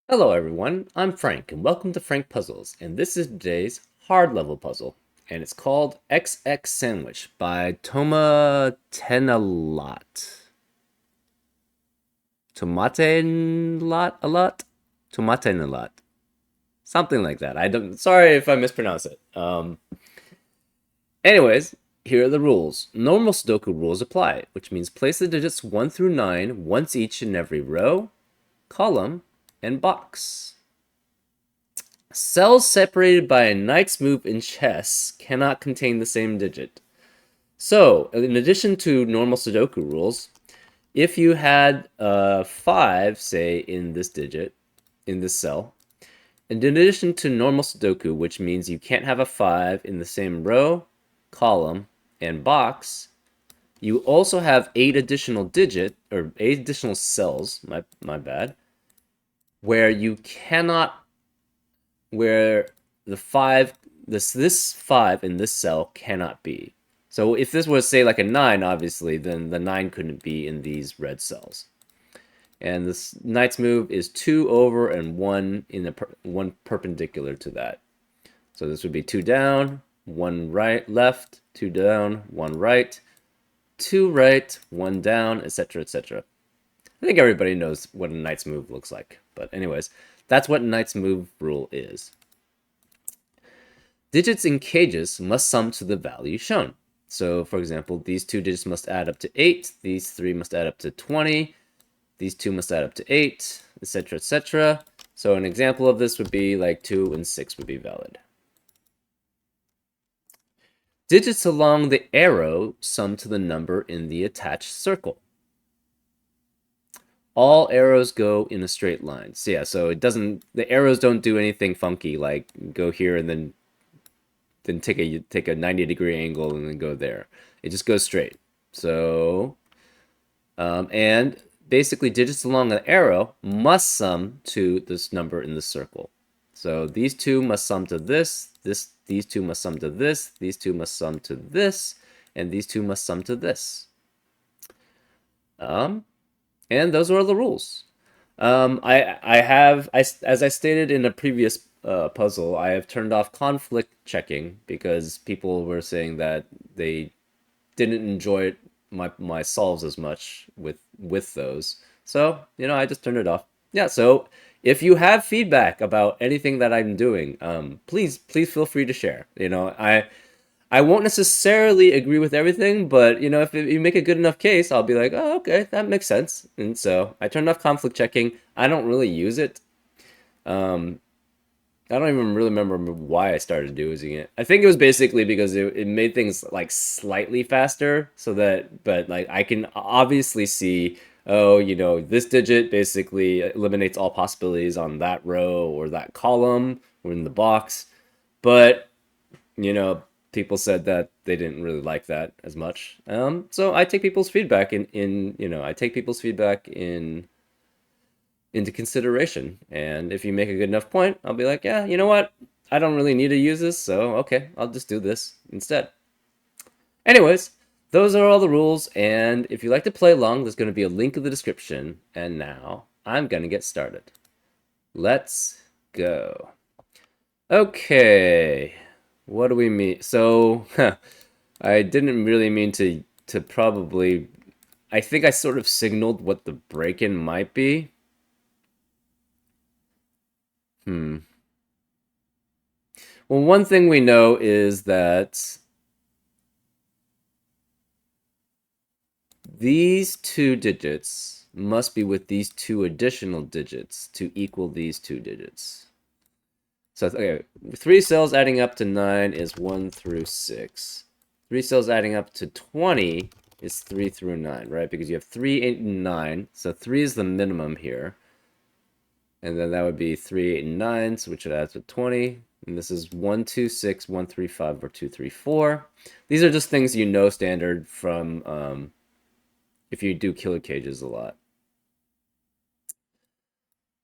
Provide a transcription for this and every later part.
Hello everyone, I'm Frank and welcome to Frank Puzzles, and this is today's hard level puzzle, and it's called XX Sandwich by Toma Tenalat. Tomatenlat a lot? Tomatenalat. Something like that. I don't sorry if I mispronounce it. Anyways, here are the rules. Normal Sudoku rules apply, which means place the digits 1 through 9 once each in every row, column, and box. Cells separated by a knight's move in chess cannot contain the same digit. So, in addition to normal Sudoku rules, if you had 5, say, in this digit, in this cell, and in addition to normal Sudoku, which means you can't have a 5 in the same row, column, and box, you also have 8 additional or 8 additional cells, my bad, where you cannot where the five this five in this cell cannot be. So if this was say like a 9, obviously, then the 9 couldn't be in these red cells. And this knight's move is 2 over and 1 in one perpendicular to that. So this would be 2 down, 1 right, left, 2 down, 1 right, 2 right, 1 down, etc., etc. I think everybody knows what a knight's move looks like. But anyways, that's what knight's move rule is. Digits in cages must sum to the value shown. So, for example, these 2 digits must add up to 8, these 3 must add up to 20, these 2 must add up to 8, etc., etc. So an example of this would be like 2 and 6 would be valid. Digits along the arrow sum to the number in the attached circle. All arrows go in a straight line. So yeah, so the arrows don't do anything funky like go here and then take a 90-degree angle and then go there. It just goes straight. So, and basically digits along the arrow must sum to this number in the circle. So these 2 must sum to these 2 must sum to this, these 2 must sum to this, and these 2 must sum to this. And those are the rules. As I stated in a previous puzzle, I have turned off conflict checking because people were saying that they didn't enjoy my solves as much with those. So I just turned it off. Yeah. So if you have feedback about anything that I'm doing, please feel free to share. I won't necessarily agree with everything, but if you make a good enough case, I'll be like, oh, okay, that makes sense. And so I turned off conflict checking. I don't really use it. Um, I don't even really remember why I started using it. I think it was basically because it made things like slightly faster, but like I can obviously see, oh, this digit basically eliminates all possibilities on that row or that column or in the box. But you know, people said that they didn't really like that as much. So I take people's feedback I take people's feedback into consideration. And if you make a good enough point, I'll be like, yeah, you know what? I don't really need to use this, so okay, I'll just do this instead. Anyways, those are all the rules, and if you like to play along, there's going to be a link in the description. And now I'm going to get started. Let's go. Okay. What do we mean? So, I didn't really mean to probably. I think I sort of signaled what the break-in might be. Hmm. Well, one thing we know is that these 2 digits must be with these 2 additional digits to equal these 2 digits. So, okay, 3 cells adding up to 9 is 1 through 6. 3 cells adding up to 20 is 3 through 9, right? Because you have 3, 8, and 9. So 3 is the minimum here. And then that would be 3, 8, and 9, so which would add to 20. And this is 1, 2, 6, 1, 3, 5, or 2, 3, 4. These are just things you know standard from if you do killer cages a lot.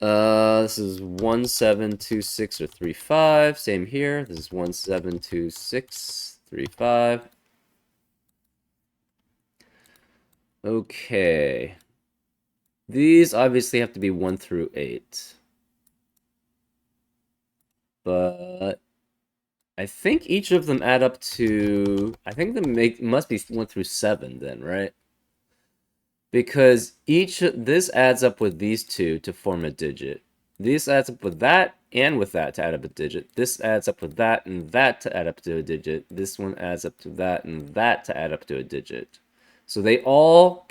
This is 1726 or 35. Same here. This is 1726, 35. Okay. These obviously have to be 1 through 8. But I think each of them add up to, I think must be 1 through 7 then, right? Because this adds up with these two to form a digit. This adds up with that and with that to add up a digit. This adds up with that and that to add up to a digit. This one adds up to that and that to add up to a digit. So they all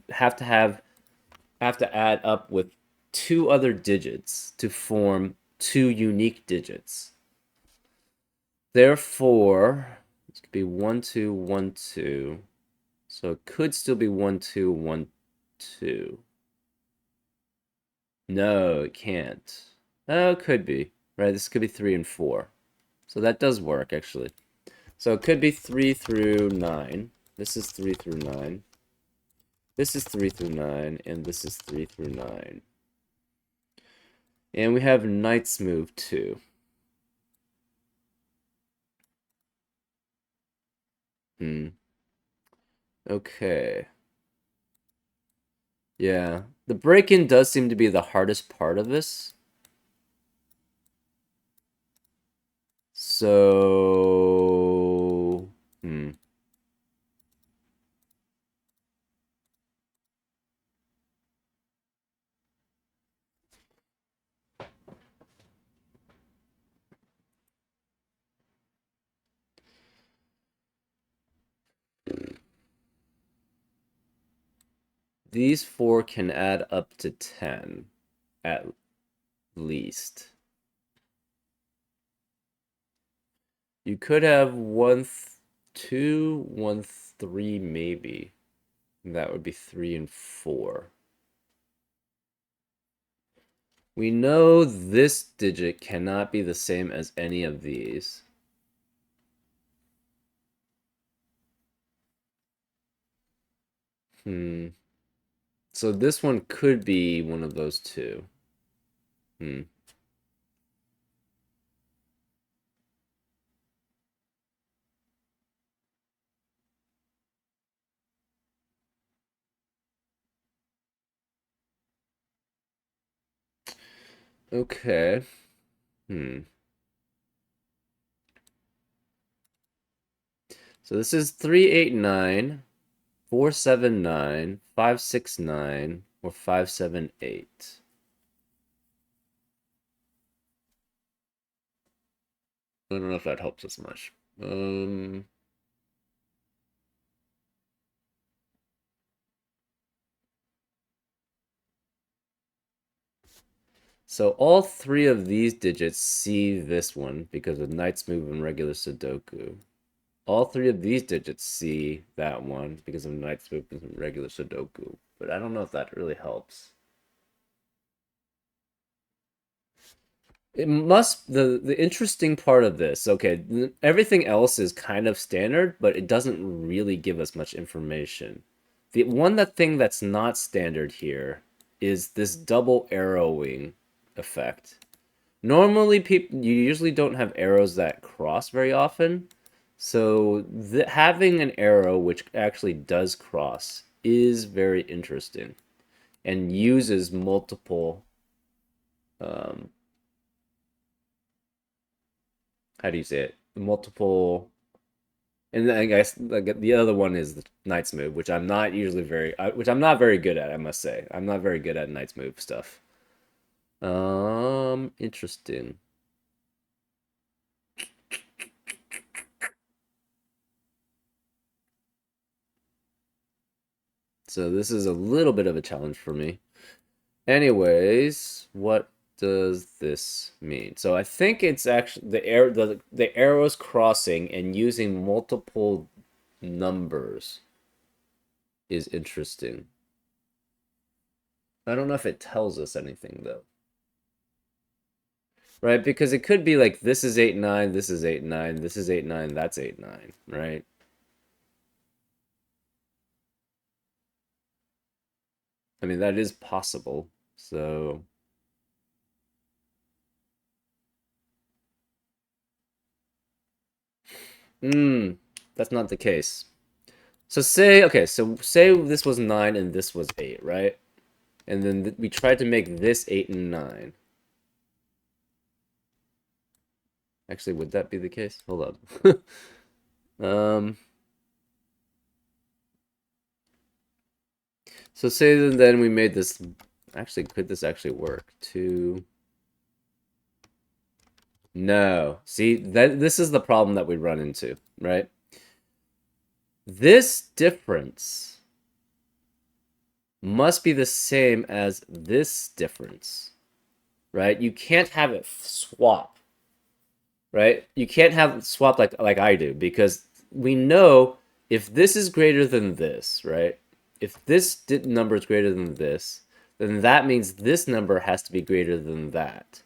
have to add up with two other digits to form two unique digits. Therefore, this could be 1 2 1 2. So it could still be 1 2 1 2. No, it can't. Oh, it could be. Right, this could be 3 and 4. So that does work, actually. So it could be 3 through 9. This is 3 through 9. This is 3 through 9, and this is 3 through 9. And we have Knight's Move, too. Okay. Yeah. The break-in does seem to be the hardest part of this. So... These four can add up to 10, at least. You could have 1, 2, 1, 3, maybe. That would be 3 and 4. We know this digit cannot be the same as any of these. So this one could be one of those two. Okay. So this is 389, 479, 569, or 578. I don't know if that helps us much. So all three of these digits see this one because of Knight's Move and regular Sudoku. All three of these digits see that one because of Knight's Move and regular Sudoku. But I don't know if that really helps. It must the interesting part of this, okay, everything else is kind of standard, but it doesn't really give us much information. The thing that's not standard here is this double arrowing effect. Normally, you usually don't have arrows that cross very often, so having an arrow which actually does cross is very interesting, and uses multiple. How do you say it? Multiple. And then I guess the other one is the Knight's Move, which I'm not usually which I'm not very good at. I must say, I'm not very good at Knight's Move stuff. Interesting. So this is a little bit of a challenge for me. Anyways, what does this mean? So I think it's actually the arrows crossing and using multiple numbers is interesting. I don't know if it tells us anything though. Right? Because it could be like this is 8 9, this is 8 9, this is 8 9, that's 8 9, right? I mean that is possible. So that's not the case. So say this was 9 and this was 8, right? And then we tried to make this 8 and 9. Actually, would that be the case? Hold up. um, so say that then we made this. Actually, could this actually work? Two. No. See, this is the problem that we run into, right? This difference must be the same as this difference, right? You can't have it swap, right? You can't have it swap like I do, because we know if this is greater than this, right? If this number is greater than this, then that means this number has to be greater than that.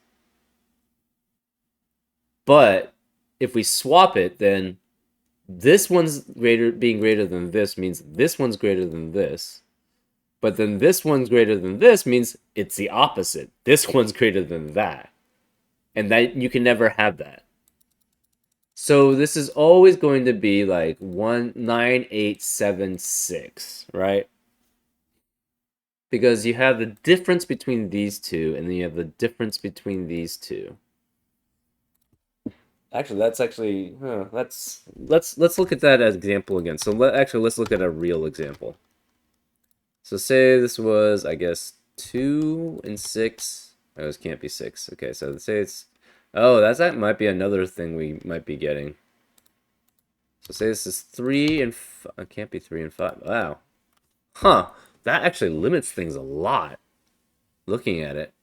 But if we swap it, then this one's being greater than this means this one's greater than this. But then this one's greater than this means it's the opposite. This one's greater than that. And that you can never have that. So this is always going to be like 19876, right? Because you have the difference between these two, and then you have the difference between these two. Actually, that's actually let's look at that as example again. So let's look at a real example. So say this was, I guess, 2 and 6. Oh, this can't be 6. Okay, so say it's... Oh, that might be another thing we might be getting. So say this is 3 and... It can't be 3 and 5. Wow. Huh. That actually limits things a lot, looking at it.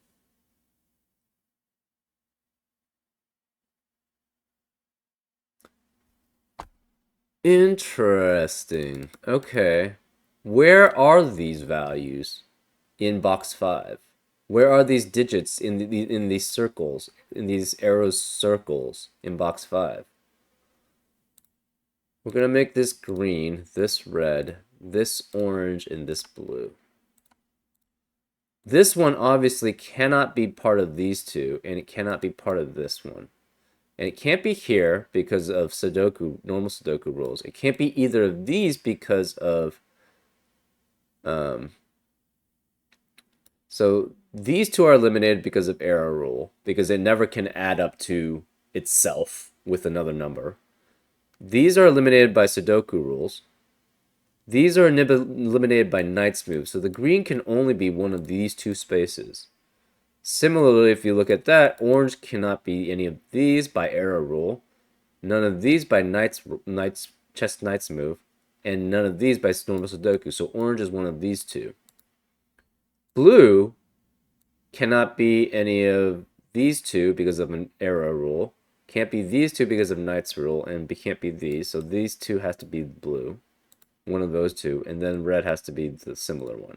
Interesting. Okay. Where are these values in box 5? Where are these digits in these circles, in these arrows circles in box 5? We're going to make this green, this red, this orange, and this blue. This one obviously cannot be part of these two, and it cannot be part of this one. And it can't be here because of Sudoku, normal Sudoku rules. It can't be either of these because of... So these two are eliminated because of error rule, because it never can add up to itself with another number. These are eliminated by Sudoku rules. These are eliminated by Knight's move, so the green can only be one of these two spaces. Similarly, if you look at that, orange cannot be any of these by error rule, none of these by Knight's move, and none of these by normal Sudoku, so orange is one of these two. Blue cannot be any of these two because of an error rule, can't be these two because of Knight's rule, and can't be these, so these two has to be blue, one of those two, and then red has to be the similar one.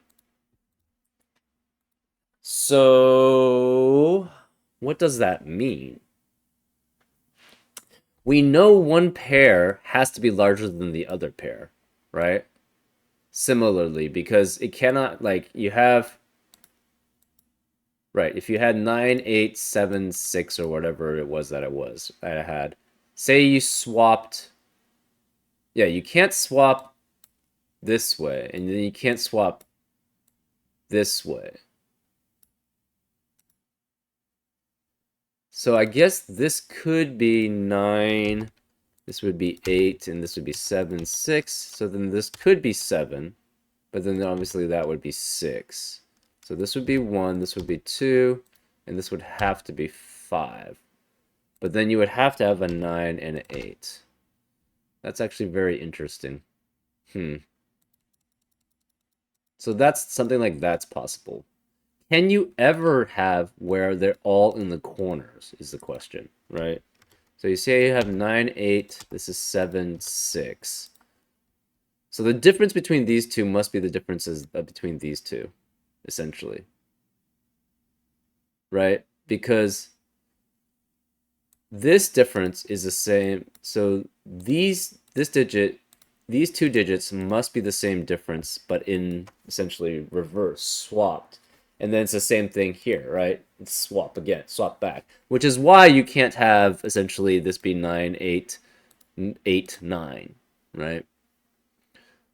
So, what does that mean? We know one pair has to be larger than the other pair, right? Similarly, because it cannot, like, you have... Right, if you had 9, 8, 7, 6, or whatever it was that I had, say you swapped... Yeah, you can't swap this way, and then you can't swap this way. So I guess this could be 9, this would be 8, and this would be 7, 6. So then this could be 7, but then obviously that would be 6. So this would be 1, this would be 2, and this would have to be 5. But then you would have to have a 9 and an 8. That's actually very interesting. So that's something like that's possible. Can you ever have where they're all in the corners is the question, right? So you say you have 9, 8, this is 7, 6. So the difference between these two must be the differences between these two, essentially. Right? Because this difference is the same. So these two digits must be the same difference, but in essentially reverse, swapped. And then it's the same thing here, right? It's swap again, swap back. Which is why you can't have essentially this be 9, 8, 8, 9, right?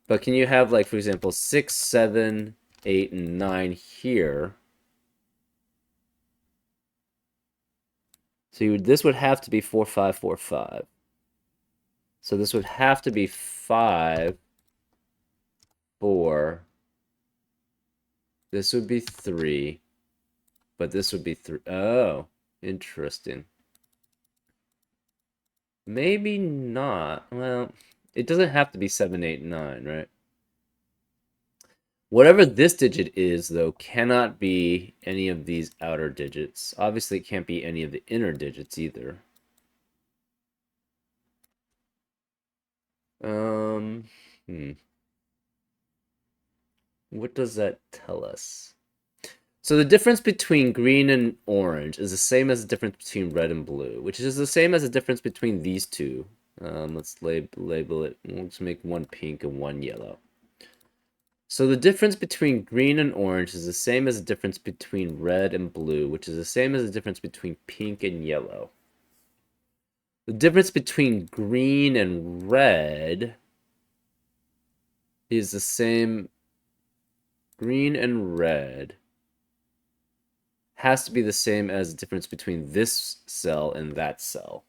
But can you have, like, for example, 6, 7, 8, and 9 here? So this would have to be 4545. So this would have to be 5, 4. This would be 3, but this would be 3. Oh, interesting. Maybe not. Well, it doesn't have to be 7, 8, 9, right? Whatever this digit is, though, cannot be any of these outer digits. Obviously, it can't be any of the inner digits either. Um, hmm. What does that tell us? So the difference between green and orange is the same as the difference between red and blue, which is the same as the difference between these two. Let's label it. Let's make one pink and one yellow. So the difference between green and orange is the same as the difference between red and blue, which is the same as the difference between pink and yellow. The difference between green and red is the same. Green and red has to be the same as the difference between this cell and that cell.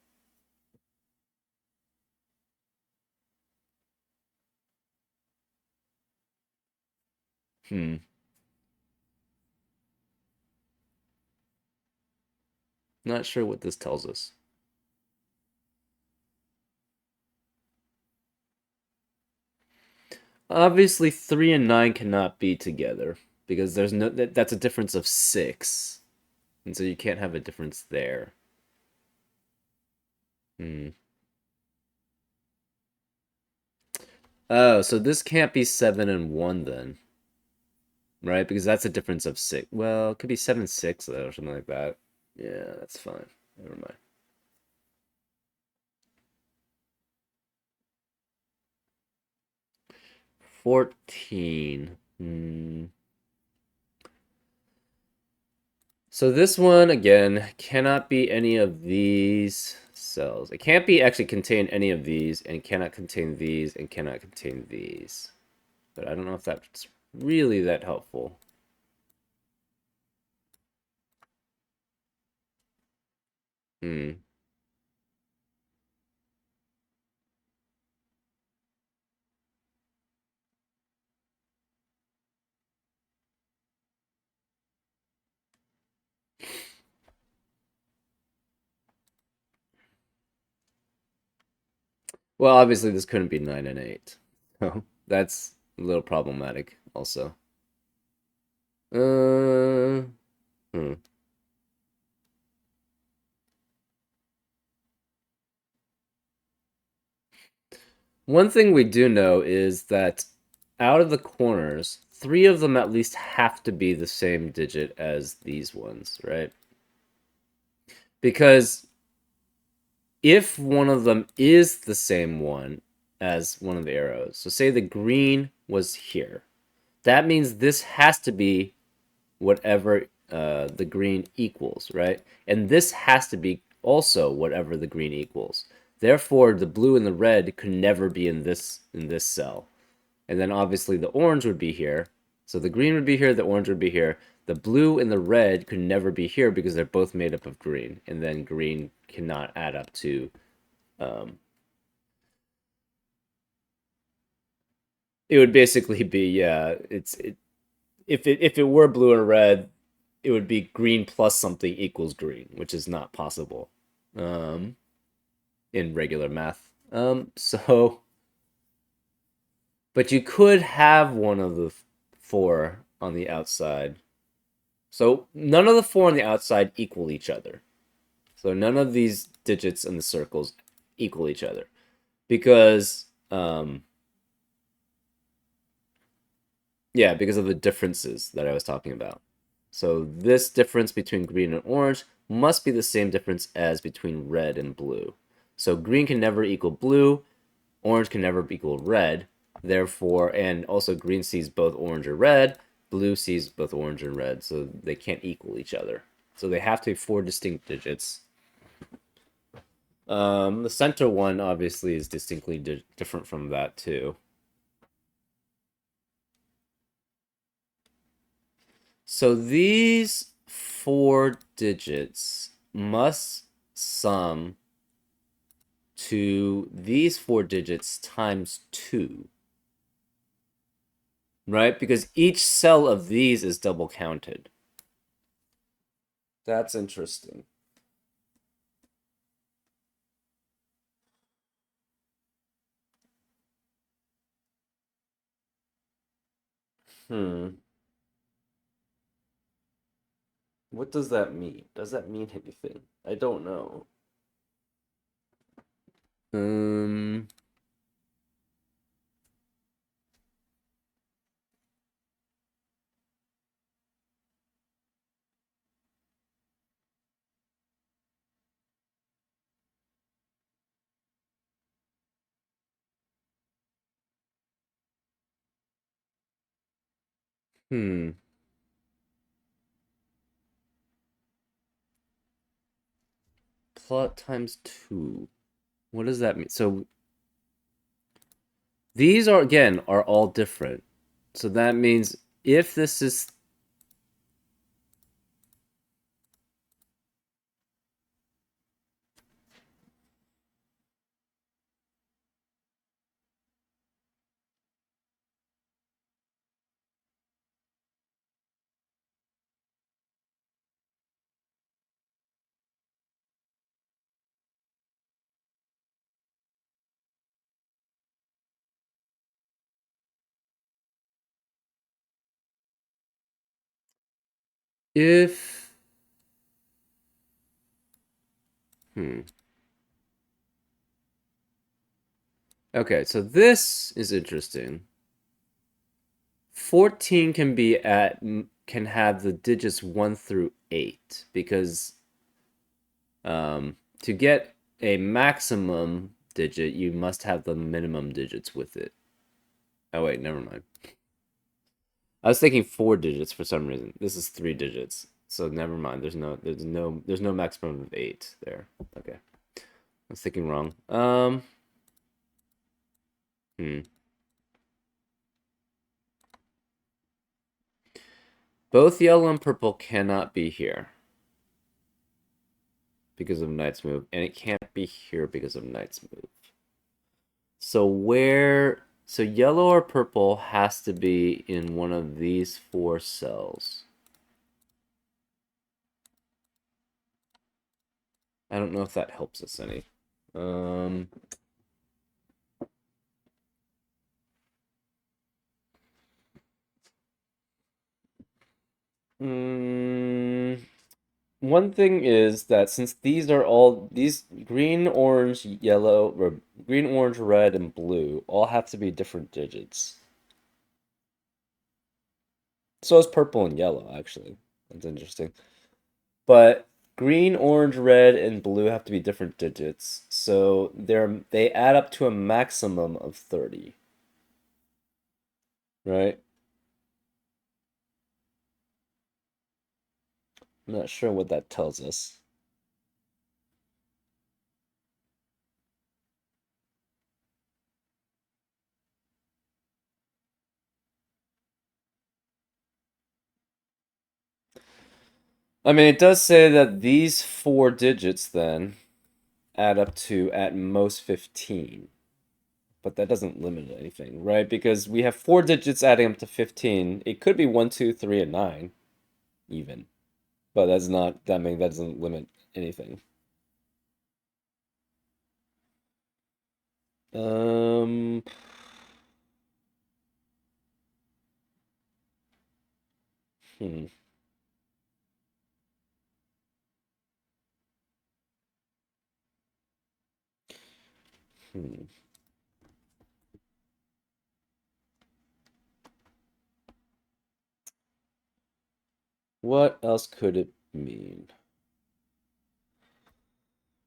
Hmm. Not sure what this tells us. Obviously, 3 and 9 cannot be together because there's no that's a difference of 6. And so you can't have a difference there. Hmm. Oh, so this can't be 7 and 1 then, right? Because that's a difference of 6. Well, it could be 7, 6 though, or something like that. Yeah, that's fine. Never mind. 14. Hmm. So this one, again, cannot be any of these cells. It can't be actually contain any of these, and cannot contain these, and cannot contain these. But I don't know if that's really that helpful. Hmm. Well, obviously this couldn't be 9 and 8. So that's a little problematic also. Uh, hmm. One thing we do know is that out of the corners, 3 of them at least have to be the same digit as these ones, right? Because if one of them is the same one as one of the arrows, so say the green was here, that means this has to be whatever the green equals, right? And this has to be also whatever the green equals. Therefore, the blue and the red could never be in this cell. And then obviously the orange would be here. So the green would be here, the orange would be here. The blue and the red could never be here because they're both made up of green, and then green cannot add up to. Um, it would basically be, yeah. If it were blue and red, it would be green plus something equals green, which is not possible um, in regular math. But you could have one of the 4 on the outside. So none of the 4 on the outside equal each other. So none of these digits in the circles equal each other because yeah, because of the differences that I was talking about. So this difference between green and orange must be the same difference as between red and blue. So green can never equal blue, orange can never equal red. Therefore, and also green sees both orange or red, blue sees both orange and red, so they can't equal each other. So they have to be 4 distinct digits. The center one obviously is distinctly different from that too. So these 4 digits must sum to these 4 digits times 2, right? Because each cell of these is double counted. That's interesting. Hmm. What does that mean? Does that mean anything? I don't know. Um, hmm. Plot times 2. What does that mean? So these are again are all different. So that means if this is if hmm. Okay, so this is interesting. 14 can have the digits 1 through 8 because to get a maximum digit, you must have the minimum digits with it. Oh wait, never mind. I was thinking 4 digits for some reason. This is 3 digits. So never mind. There's no maximum of 8 there. Okay. I was thinking wrong. Hmm. Both yellow and purple cannot be here because of Knight's move, and it can't be here because of Knight's move. So yellow or purple has to be in one of these 4 cells. I don't know if that helps us any. Um, mm, One thing is that since these green, orange, yellow, or green, orange, red, and blue all have to be different digits. So is purple and yellow, actually. That's interesting. But green, orange, red, and blue have to be different digits. So they add up to a maximum of 30. Right? I'm not sure what that tells us. I mean, it does say that these 4 digits then add up to at most 15. But that doesn't limit anything, right? Because we have 4 digits adding up to 15. It could be 1, 2, 3, and 9, even. But that's not, that doesn't limit anything. Um, hmm, hmm. What else could it mean?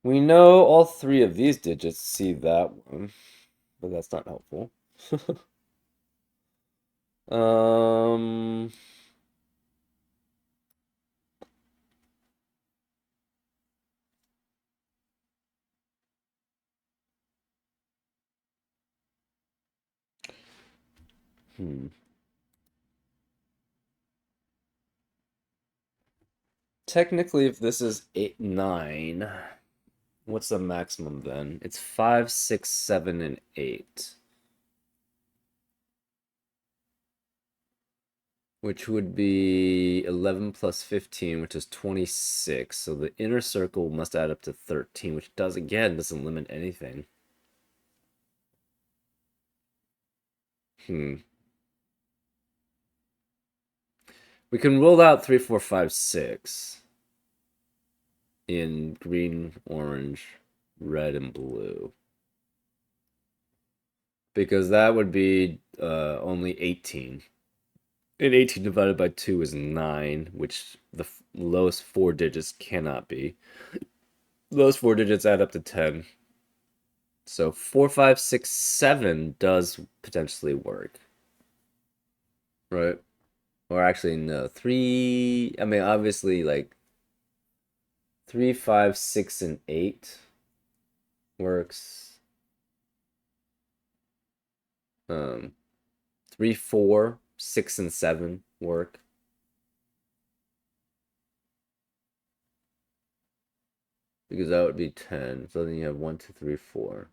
We know all 3 of these digits see that one, but that's not helpful. Um, hmm. Technically, if this is 8, 9. What's the maximum then? It's 5, 6, 7, and 8. Which would be 11 plus 15, which is 26. So the inner circle must add up to 13, which does, again, doesn't limit anything. Hmm. We can roll out 3, 4, 5, 6 in green, orange, red, and blue. Because that would be only 18. And 18 divided by 2 is 9, which the lowest 4 digits cannot be. Those 4 digits add up to 10. So 4, 5, 6, 7 does potentially work, right? Or actually, no. 3, I mean, obviously, like 3, 5, 6, and 8 works. Um, 3, 4, 6, and 7 work. Because that would be 10. So then you have 1, 2, 3, 4.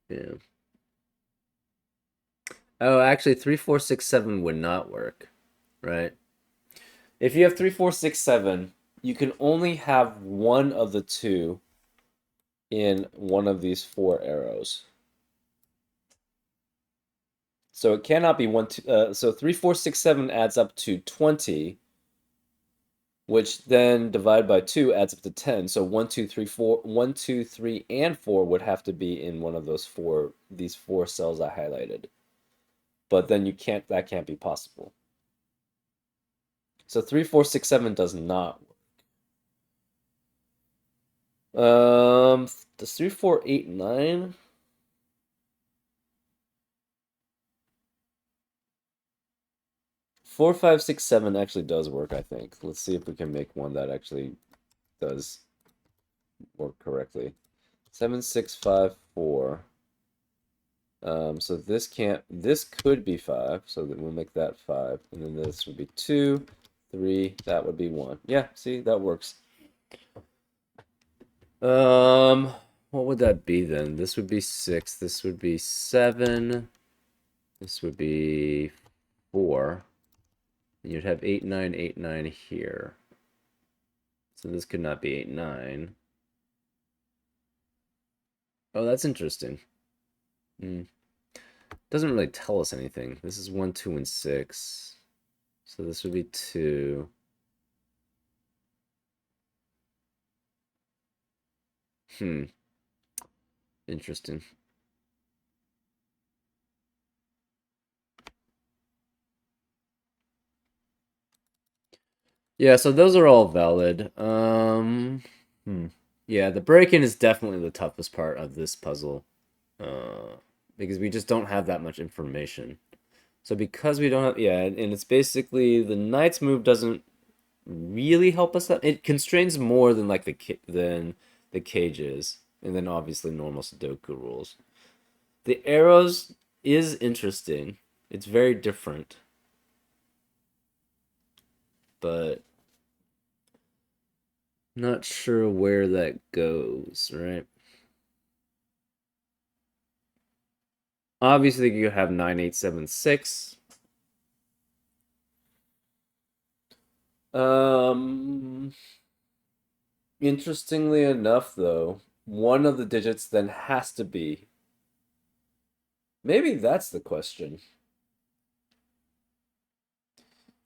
Yeah. Oh, actually, 3, 4, 6, 7 would not work, right? If you have 3, 4, 6, 7, you can only have one of the two in one of these 4 arrows. So it cannot be 1, 2. So 3, 4, 6, 7 adds up to 20, which then divided by 2 adds up to 10. So 1, 2, 3, 4, 1, 2, 3, and 4 would have to be in one of these 4 cells I highlighted. But then that can't be possible. So 3, 4, 6, 7 does not work. Does 3, 4, 8, 9? 4, 5, 6, 7 actually does work, I think. Let's see if we can make one that actually does work correctly. 7, 6, 5, 4. So this could be 5, so then we'll make that 5. And then this would be 2, 3, that would be 1. Yeah, see, that works. What would that be then? This would be 6, this would be 7, this would be 4. And you'd have 8, 9, 8, 9 here. So this could not be 8, 9. Oh, that's interesting. Doesn't really tell us anything. This is 1, 2, and 6. So this would be 2. Interesting. Yeah, so those are all valid. Yeah, the break-in is definitely the toughest part of this puzzle. Because we just don't have that much information. So because we don't have, yeah, and it's basically the knight's move doesn't really help us out. It constrains more than like the cages, and then obviously normal Sudoku rules. The arrows is interesting. It's very different, but not sure where that goes, right? Obviously, you have 9876. Um, Interestingly enough, though, one of the digits then has to be. Maybe that's the question.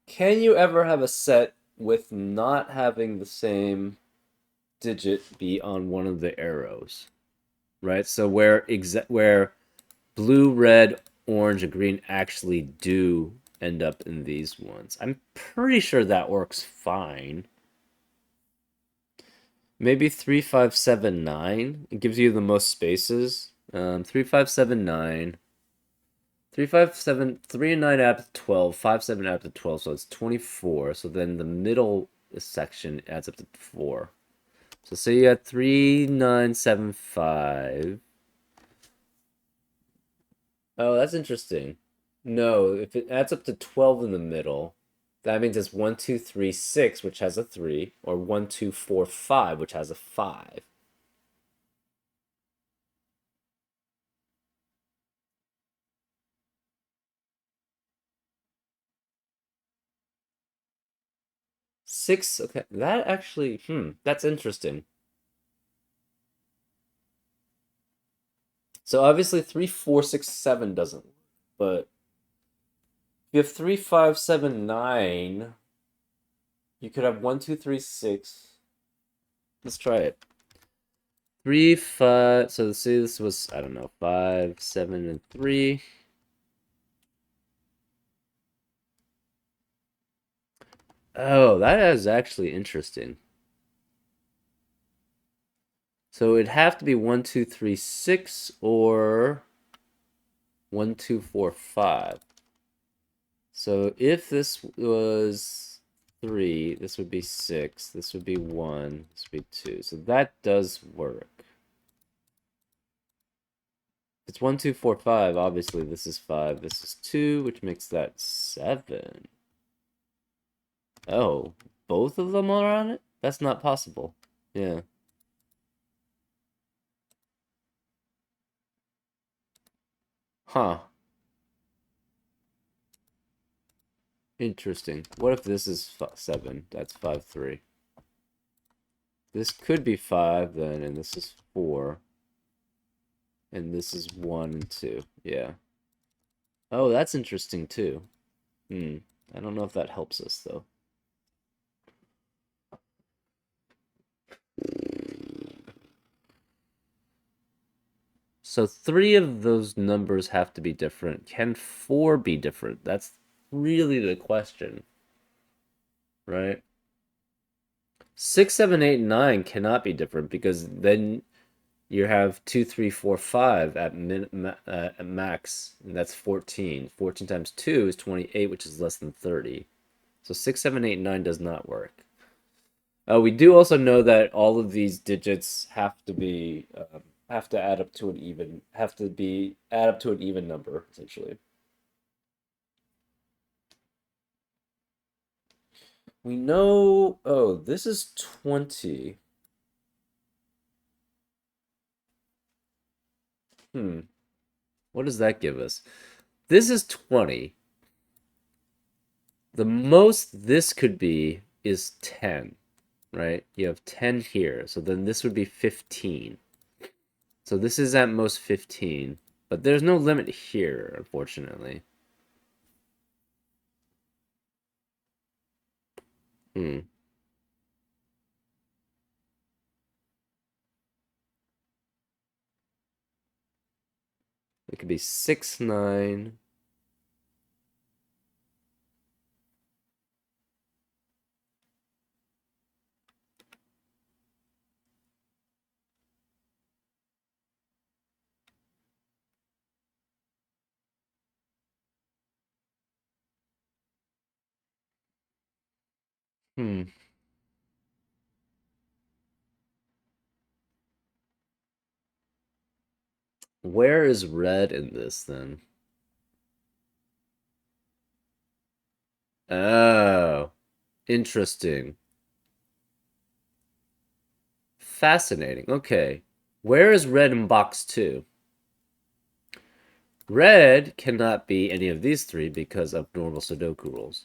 Can you ever have a set with not having the same digit be on one of the arrows? Right? So where blue, red, orange, and green actually do end up in these ones. I'm pretty sure that works fine. Maybe 3, 5, 7, 9. It gives you the most spaces. 3, 5, 7, 9. 3, 5, 7, 3 and 9 add up to 12. 5, 7 add up to 12, so it's 24. So then the middle section adds up to 4. So say you had 3, 9, 7, 5. Oh, that's interesting. No, if it adds up to 12 in the middle, That means it's 1, 2, 3, 6, which has a 3, or 1, 2, 4, 5, which has a 5. Six, okay, that actually, that's interesting. So obviously 3, 4, 6, 7 doesn't, but if you have 3, 5, 7, 9, you could have 1, 2, 3, 6. Let's try it. 3, 5, so let's see, this was, I don't know, 5, 7, and 3. Oh, that is actually interesting. So it'd have to be 1, 2, 3, 6 or 1, 2, 4, 5. So if this was 3, this would be 6, this would be 1, this would be 2. So that does work. If it's 1, 2, 4, 5, obviously this is 5, this is 2, which makes that 7. Oh, both of them are on it? That's not possible. Yeah. Huh. Interesting. What if this is 7? That's 5, 3. This could be 5 then, and this is 4. And this is 1 and 2. Yeah. Oh, that's interesting too. Hmm. I don't know if that helps us though. So 3 of those numbers have to be different. Can 4 be different? That's really the question, right? 6, 7, 8, 9 cannot be different because then you have 2, 3, 4, 5 at max, and that's 14. 14 times 2 is 28, which is less than 30. So 6, 7, 8, 9 does not work. We do also know that all of these digits have to add up to an even add up to an even number essentially. We know. Oh, this is 20. Hmm. What does that give us? This is 20. The most this could be is 10, right? You have 10 here, so then this would be 15. So this is at most 15, but there's no limit here, unfortunately. Hmm. It could be 6, 9. Hmm. Where is red in this then? Oh, interesting. Fascinating. Okay. Where is red in box 2? Red cannot be any of these 3 because of normal Sudoku rules.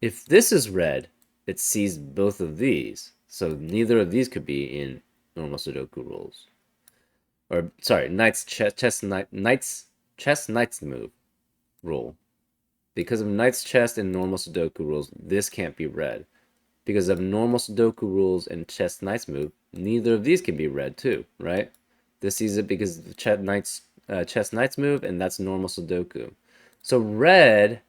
If this is red, it sees both of these. So neither of these could be in normal Sudoku rules. Or sorry, chess knight's move rule. Because of knight's chess and normal Sudoku rules, this can't be red. Because of normal Sudoku rules and chess knight's move, neither of these can be red too, right? This sees it because of the chess knight's move, and that's normal Sudoku. So red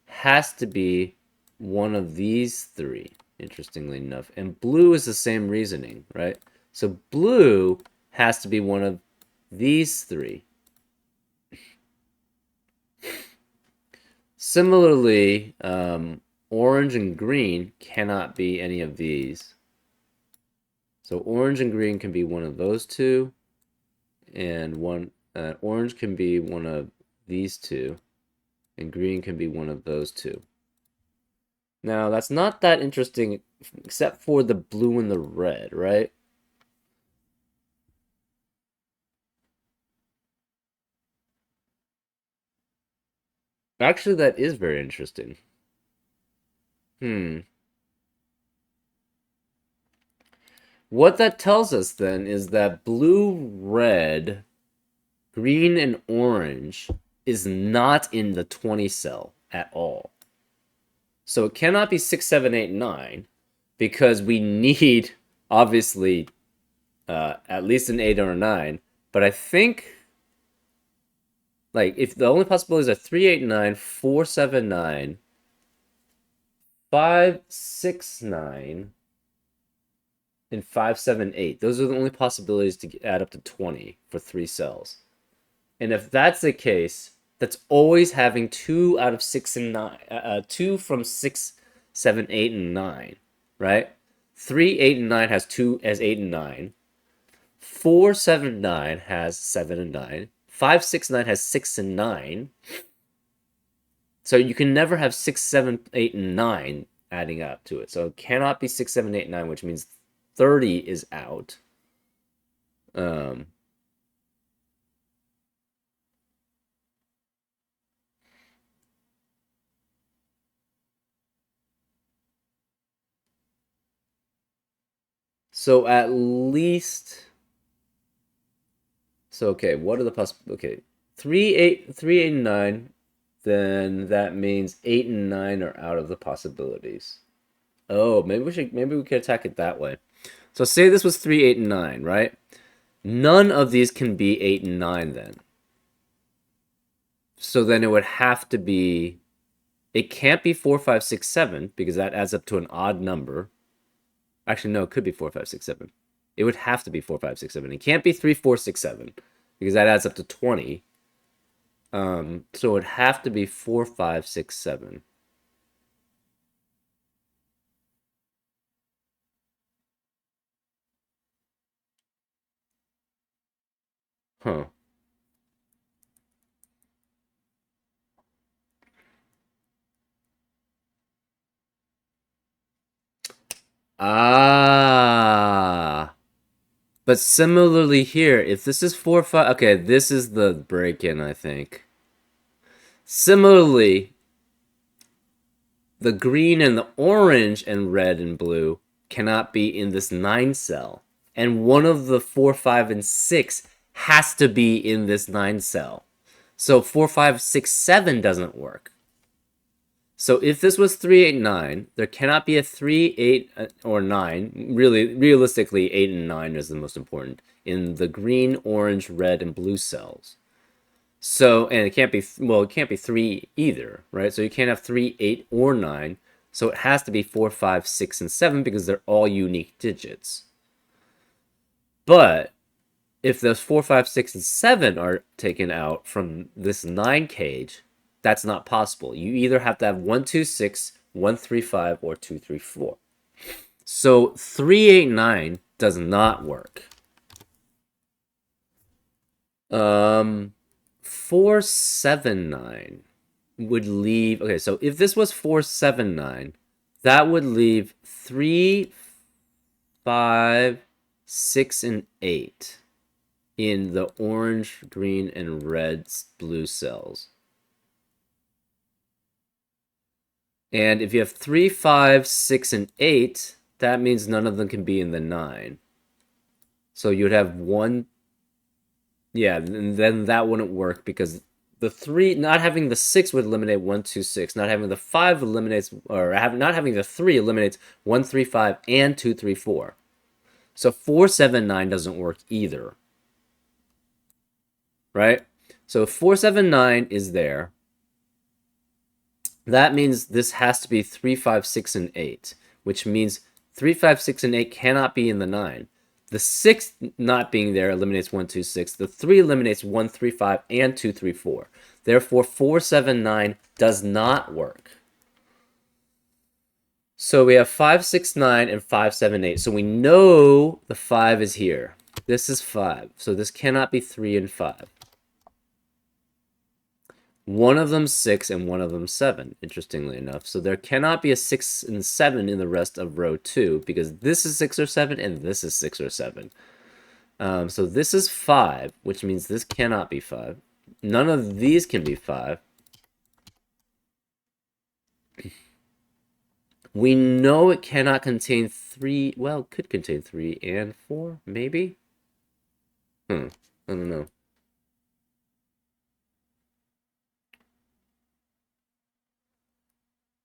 has to be one of these 3, interestingly enough. And blue is the same reasoning, right? So blue has to be one of these 3. Similarly, orange and green cannot be any of these. So orange and green can be one of those 2, and orange can be one of these 2, and green can be one of those 2. Now, that's not that interesting, except for the blue and the red, right? Actually, that is very interesting. Hmm. What that tells us then is that blue, red, green, and orange is not in the 20 cell at all. So it cannot be 6, 7, 8, 9 because we need, obviously, at least an 8 or a 9. But I think, like, if the only possibilities are 3, 8, 9, 4, 7, 9, 5, 6, 9, and 5, 7, 8. Those are the only possibilities to add up to 20 for 3 cells. And if that's the case, that's always having 2 out of 6 and 9, 2 from 6, 7, 8, and 9, right? 3, 8, and 9 has 2 as 8 and 9. 4, 7, 9 has 7 and 9. 5, 6, 9 has 6 and 9. So you can never have 6, 7, 8, and 9 adding up to it. So it cannot be 6, 7, 8, 9, which means 30 is out. Um, so at least, so okay, what are the okay, 3, 8, 3, 8, and 9, then that means 8 and 9 are out of the possibilities. Oh, maybe we could attack it that way. So say this was 3, 8, and 9, right? None of these can be 8 and 9 then. So then it would have to be, it can't be 4, 5, 6, 7 because that adds up to an odd number. Actually, no, it could be 4, 5, 6, 7. It would have to be 4, 5, 6, 7. It can't be 3, 4, 6, 7 because that adds up to 20. So it would have to be 4, 5, 6, 7. Huh. Ah. But similarly here, if this is 4, 5, okay, this is the break-in, I think. Similarly, the green and the orange and red and blue cannot be in this 9 cell. And one of the 4, 5, and 6 has to be in this 9 cell. So 4, 5, 6, 7 doesn't work. So if this was 3, 8, 9, there cannot be a 3, 8, or 9. Really, realistically, 8 and 9 is the most important in the green, orange, red, and blue cells. So, and it can't be, well, it can't be 3 either, right? So you can't have 3, 8, or 9. So it has to be 4, 5, 6, and 7 because they're all unique digits. But if those 4, 5, 6, and 7 are taken out from this 9 cage, that's not possible. You either have to have 1, 2, 6, 1, 3, 5, or 2, 3, 4. So 3, 8, 9 does not work. 4, 7, 9 would leave. Okay, so if this was 4, 7, 9, that would leave 3, 5, 6, and 8 in the orange, green, and red, blue cells. And if you have 3, 5, 6, and 8, that means none of them can be in the 9. So you'd have one. Yeah, and then that wouldn't work because the 3, not having the 6 would eliminate 1, 2, 6. Not having the 5 eliminates, or not having the 3 eliminates 1, 3, 5, and 2, 3, 4. So 4, 7, 9 doesn't work either. Right? So 4, 7, 9 is there. That means this has to be 3, 5, 6, and 8, which means 3, 5, 6, and 8 cannot be in the 9. The 6 not being there eliminates 1, 2, 6. The 3 eliminates 1, 3, 5, and 2, 3, 4. Therefore, 4, 7, 9 does not work. So we have 5, 6, 9, and 5, 7, 8. So we know the 5 is here. This is 5. So this cannot be 3 and 5. One of them 6 and one of them 7, interestingly enough. So there cannot be a 6 and 7 in the rest of row 2 because this is 6 or 7 and this is 6 or 7. So this is 5, which means this cannot be 5. None of these can be 5. We know it cannot contain 3. Well, it could contain 3 and 4, maybe? I don't know.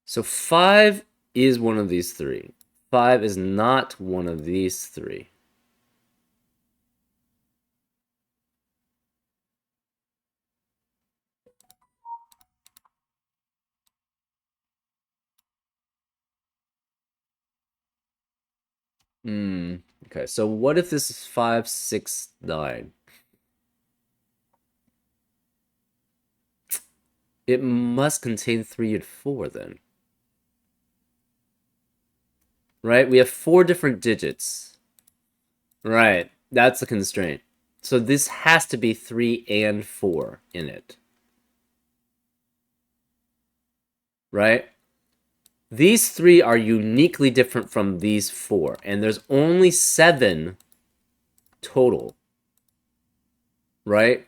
So 5 is one of these 3. 5 is not one of these 3. Okay, so what if this is 5, 6, 9? It must contain 3 and 4 then. Right? We have 4 different digits. Right, that's the constraint. So this has to be 3 and 4 in it. Right? These 3 are uniquely different from these 4, and there's only 7 total. Right?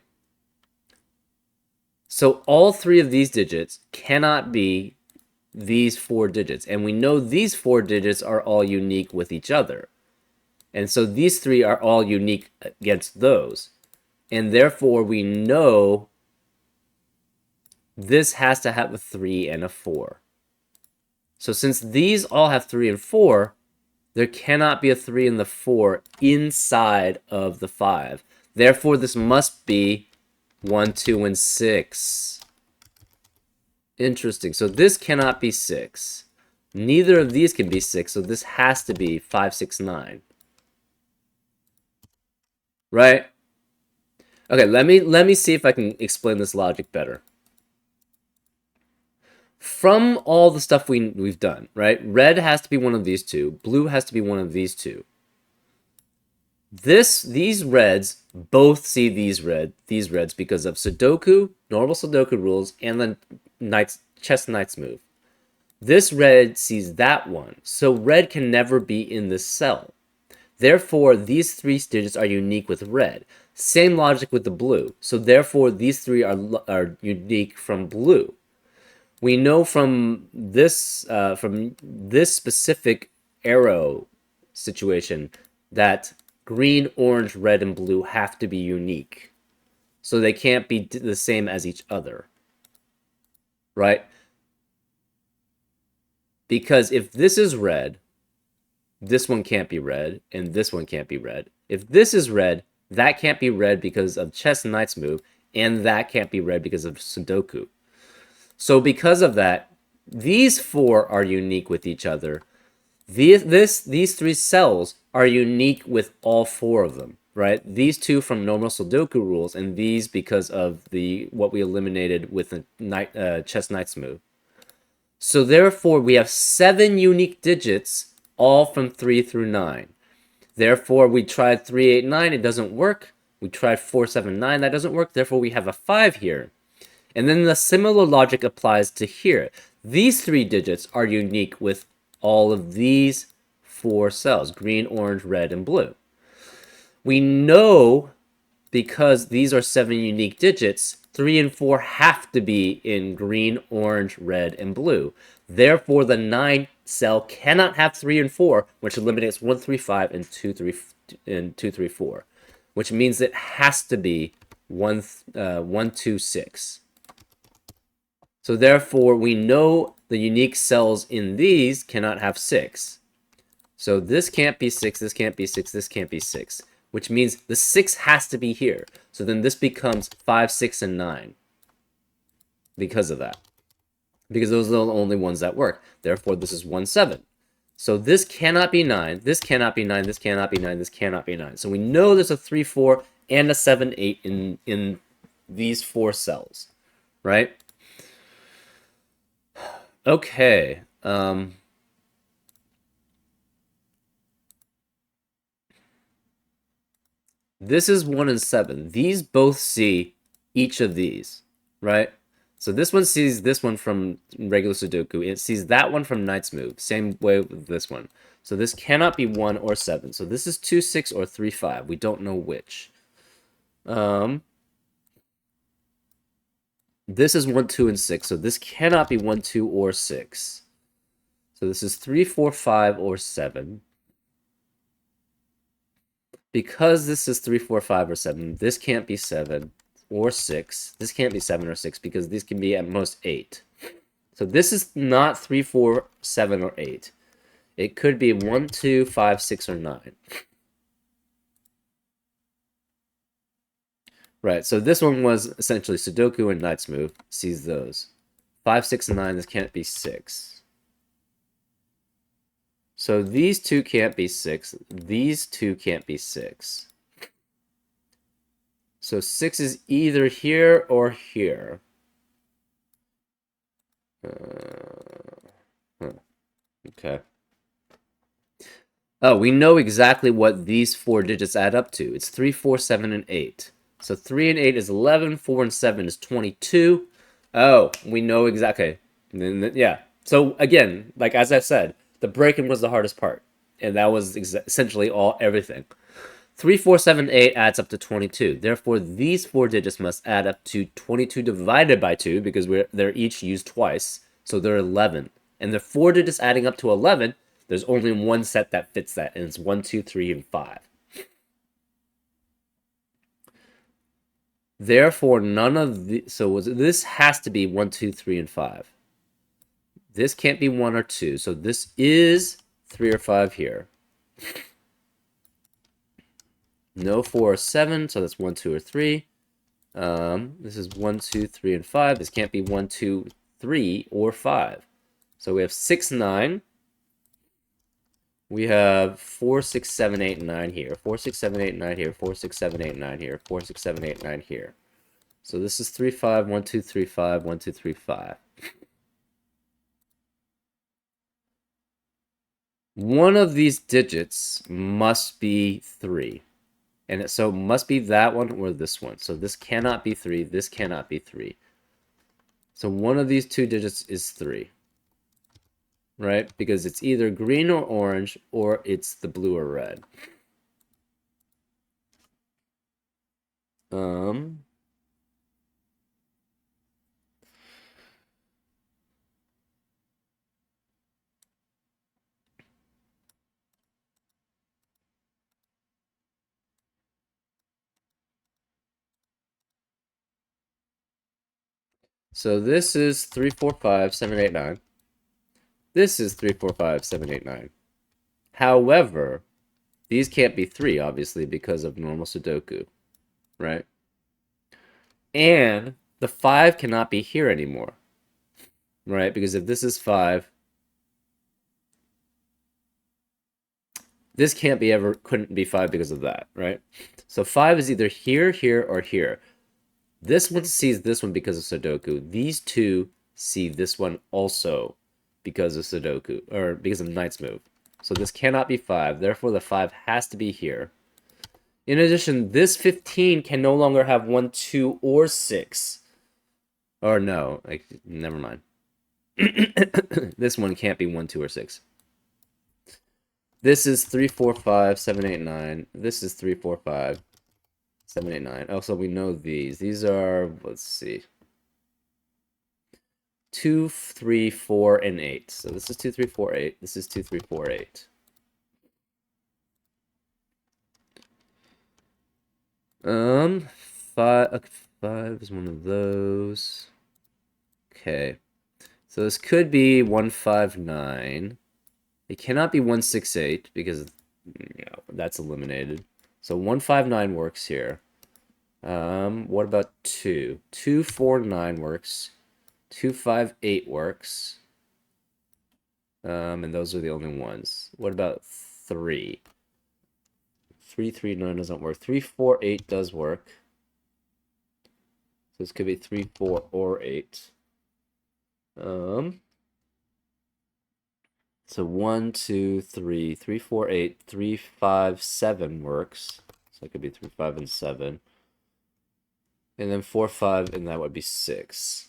So all 3 of these digits cannot be these 4 digits. And we know these 4 digits are all unique with each other. And so these 3 are all unique against those. And therefore we know this has to have a 3 and a 4. So since these all have 3 and 4, there cannot be a 3 and the 4 inside of the 5. Therefore this must be 1, 2, and 6. Interesting. So this cannot be 6. Neither of these can be 6, so this has to be 5, 6, 9. Right? Okay, let me see if I can explain this logic better. From all the stuff we've done, right? Red has to be one of these 2. Blue has to be one of these 2. These reds both see these reds because of Sudoku, normal Sudoku rules, and the chess knight's move. This red sees that one, so red can never be in this cell. Therefore, these 3 digits are unique with red. Same logic with the blue. So therefore, these 3 are unique from blue. We know from this specific arrow situation that green, orange, red, and blue have to be unique. So they can't be the same as each other. Right? Because if this is red, this one can't be red, and this one can't be red. If this is red, that can't be red because of chess knight's move, and that can't be red because of Sudoku. So because of that, these 4 are unique with each other. These 3 cells are unique with all 4 of them, right? These 2 from normal Sudoku rules, and these because of what we eliminated with the chess knight's move. So therefore, we have 7 unique digits, all from 3 through 9. Therefore, we tried 3, 8, 9, it doesn't work. We tried 4, 7, 9, that doesn't work. Therefore, we have a 5 here. And then the similar logic applies to here. These 3 digits are unique with all of these 4 cells, green, orange, red, and blue. We know because these are 7 unique digits, 3 and 4 have to be in green, orange, red, and blue. Therefore, the 9 cell cannot have 3 and 4, which eliminates 1, 3, 5, and 2, 3, 4, which means it has to be 1, 2, 6. So therefore, we know the unique cells in these cannot have 6. So this can't be 6, this can't be 6, this can't be 6, which means the 6 has to be here. So then this becomes 5, 6, and 9 because of that. Because those are the only ones that work. Therefore, this is 1, 7. So this cannot be 9, this cannot be 9, this cannot be 9, this cannot be 9. So we know there's a 3, 4, and a 7, 8 in these 4 cells, right? Okay. This is 1 and 7. These both see each of these, right? So this one sees this one from regular Sudoku. It sees that one from Knight's Move. Same way with this one. So this cannot be 1 or 7. So this is 2, 6, or 3, 5. We don't know which. This is 1, 2, and 6. So this cannot be 1, 2, or 6. So this is 3, 4, 5, or 7. Because this is 3, 4, 5, or 7, this can't be 7 or 6. This can't be 7 or 6 because these can be at most 8. So this is not 3, 4, 7, or 8. It could be 1, 2, 5, 6, or 9. Right, so this one was essentially Sudoku and Knight's Move. Sees those. 5, 6, and 9, this can't be 6. So these two can't be 6. These two can't be 6. So 6 is either here or here. Okay. Oh, we know exactly what these 4 digits add up to. It's 3, 4, 7, and 8. So 3 and 8 is 11, 4 and 7 is 22. Oh, we know exactly. Yeah. So again, like as I said, the breaking was the hardest part. And that was essentially everything. 3, 4, 7, 8 adds up to 22. Therefore, these 4 digits must add up to 22 divided by 2 because they're each used twice. So they're 11. And the 4 digits adding up to 11, there's only one set that fits that, and it's 1, 2, 3, and 5. Therefore, none of the... So this has to be 1, 2, 3, and 5. This can't be 1 or 2. So this is 3 or 5 here. No 4 or 7, so that's 1, 2, or 3. This is 1, 2, 3, and 5. This can't be 1, 2, 3, or 5. So we have 6, 9. We have 4, 6, 7, 8, 9 here. 4, 6, 7, 8, 9 here. 4, 6, 7, 8, 9 here. 4, 6, 7, 8, 9 here. So this is 3, 5, 1, 2, 3, 5, 1, 2, 3, 5. One of these digits must be 3. And so it must be that one or this one. So this cannot be 3. This cannot be 3. So one of these two digits is 3. Right? Because it's either green or orange, or it's the blue or red. So this is 3, 4, 5, 7, 8, 9. This is 3, 4, 5, 7, 8, 9. However, these can't be 3, obviously, because of normal Sudoku, right? And the 5 cannot be here anymore, right? Because if this is 5, this can't be couldn't be 5 because of that, right? So 5 is either here, here, or here. This one sees this one because of Sudoku. These two see this one also because of Sudoku, or because of Knight's Move. So this cannot be 5. Therefore, the 5 has to be here. In addition, this 15 can no longer have 1, 2, or 6. Or no, like, never mind. This one can't be 1, 2, or 6. This is 3, 4, 5, 7, 8, 9. This is 3, 4, 5, 7, 8, 9. Oh, so we know these. These are, let's see. 2, 3, 4, and 8. So this is 2, 3, 4, 8. This is 2, 3, 4, 8. Five is one of those. Okay. So this could be 159. It cannot be 168 because that's eliminated. So 159 works here. What about 2? 249 works. 258 works. And those are the only ones. What about 3? 339 doesn't work. 348 does work. So this could be 3, 4, or 8. So 1, 2, 3, 3, 4, 8, 3, 5, 7 works. So it could be 3, 5, and 7. And then 4, 5, and that would be 6.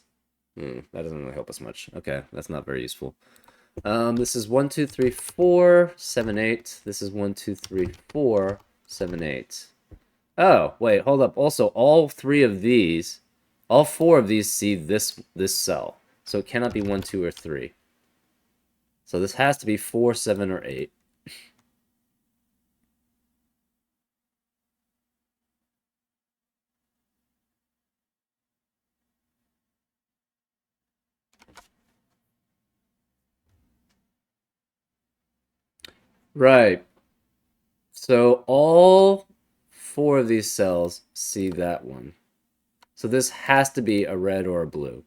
That doesn't really help us much. Okay, that's not very useful. This is 1, 2, 3, 4, 7, 8. This is 1, 2, 3, 4, 7, 8. Oh, wait, hold up. Also, all four of these see this cell. So it cannot be 1, 2, or 3. So this has to be 4, 7, or 8. Right. So all four of these cells see that one. So this has to be a red or a blue.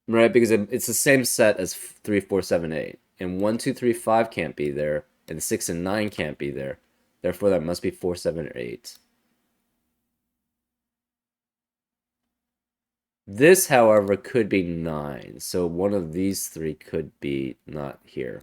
Right, because it's the same set as 3, 4, 7, 8. And 1, 2, 3, 5 can't be there, and 6 and 9 can't be there. Therefore, that must be 4, 7, or 8. This, however, could be 9. So one of these three could be not here.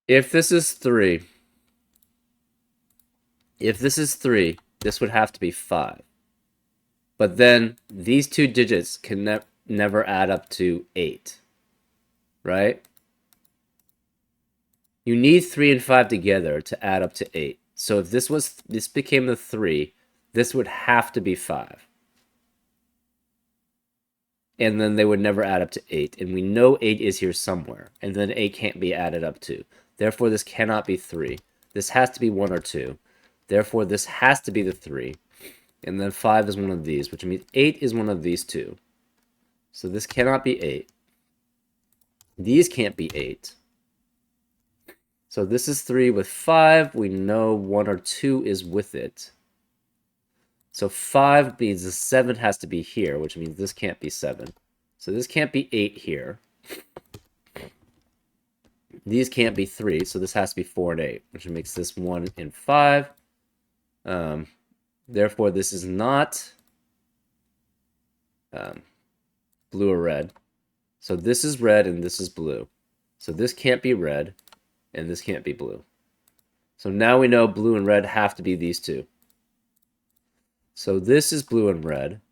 If this is 3, this would have to be 5. But then these two digits can never add up to 8, right? You need 3 and 5 together to add up to 8. So if this became the 3, this would have to be 5. And then they would never add up to 8. And we know 8 is here somewhere. And then 8 can't be added up to. Therefore, this cannot be 3. This has to be 1 or 2. Therefore, this has to be the 3. And then 5 is one of these, which means 8 is one of these two. So this cannot be 8. These can't be 8. So this is 3 with 5. We know 1 or 2 is with it. So 5 means the 7 has to be here, which means this can't be 7. So this can't be 8 here. These can't be 3, so this has to be 4 and 8, which makes this 1 and 5. Therefore, this is not blue or red. So this is red and this is blue. So this can't be red and this can't be blue. So now we know blue and red have to be these two. So this is blue and red.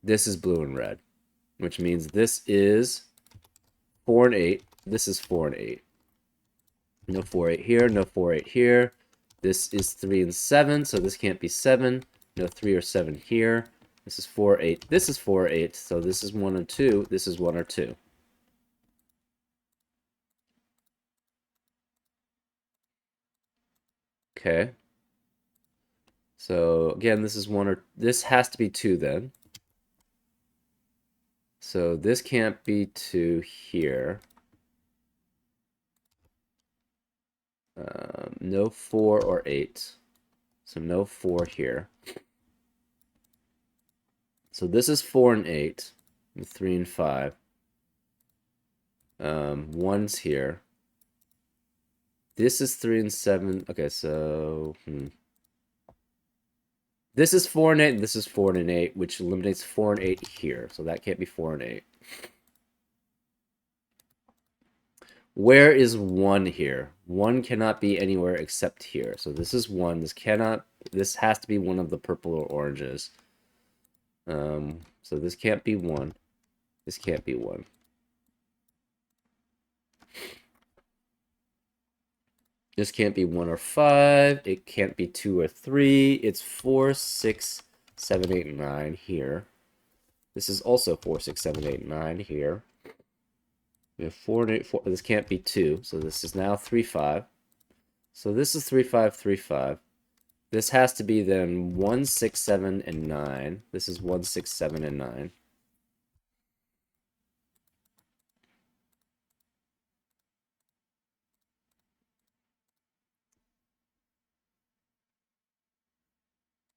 This is blue and red, which means this is 4 and 8. This is 4 and 8. No 4, 8 here, no 4, 8 here. This is 3 and 7, so this can't be 7. No 3 or 7 here. This is 4, 8. This is 4, 8, so this is 1 or 2. This is 1 or 2. Okay. So again, this is 1 or... This has to be 2 then. So this can't be 2 here. No 4 or 8. So no 4 here. So this is 4 and 8. And 3 and 5. 1's here. This is 3 and 7. Okay, so... This is 4 and 8, and this is 4 and 8, which eliminates 4 and 8 here. So that can't be 4 and 8. Where is 1 here? 1 cannot be anywhere except here. So this is 1. This has to be one of the purple or oranges. So this can't be 1. This can't be 1. This can't be 1 or 5. It can't be 2 or 3. It's 4, 6, 7, 8, 9 here. This is also 4, 6, 7, 8, 9 here. We have 4 and 8, 4. This can't be 2, so this is now 3, 5. So this is 3, 5, 3, 5. This has to be then 1, 6, 7, and 9. This is 1, 6, 7, and 9.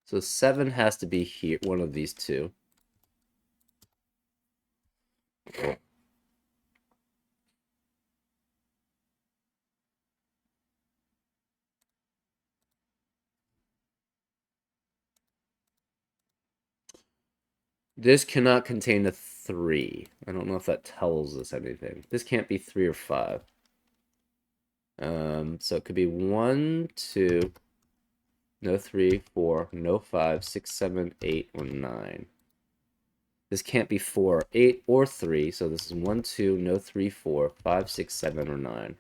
So 7 has to be here, one of these two. This cannot contain a 3. I don't know if that tells us anything. This can't be 3 or 5. So it could be 1, 2, no 3, 4, no 5, 6, 7, 8, or 9. This can't be 4, 8, or 3, so this is 1, 2, no 3, 4, 5, 6, 7, or 9.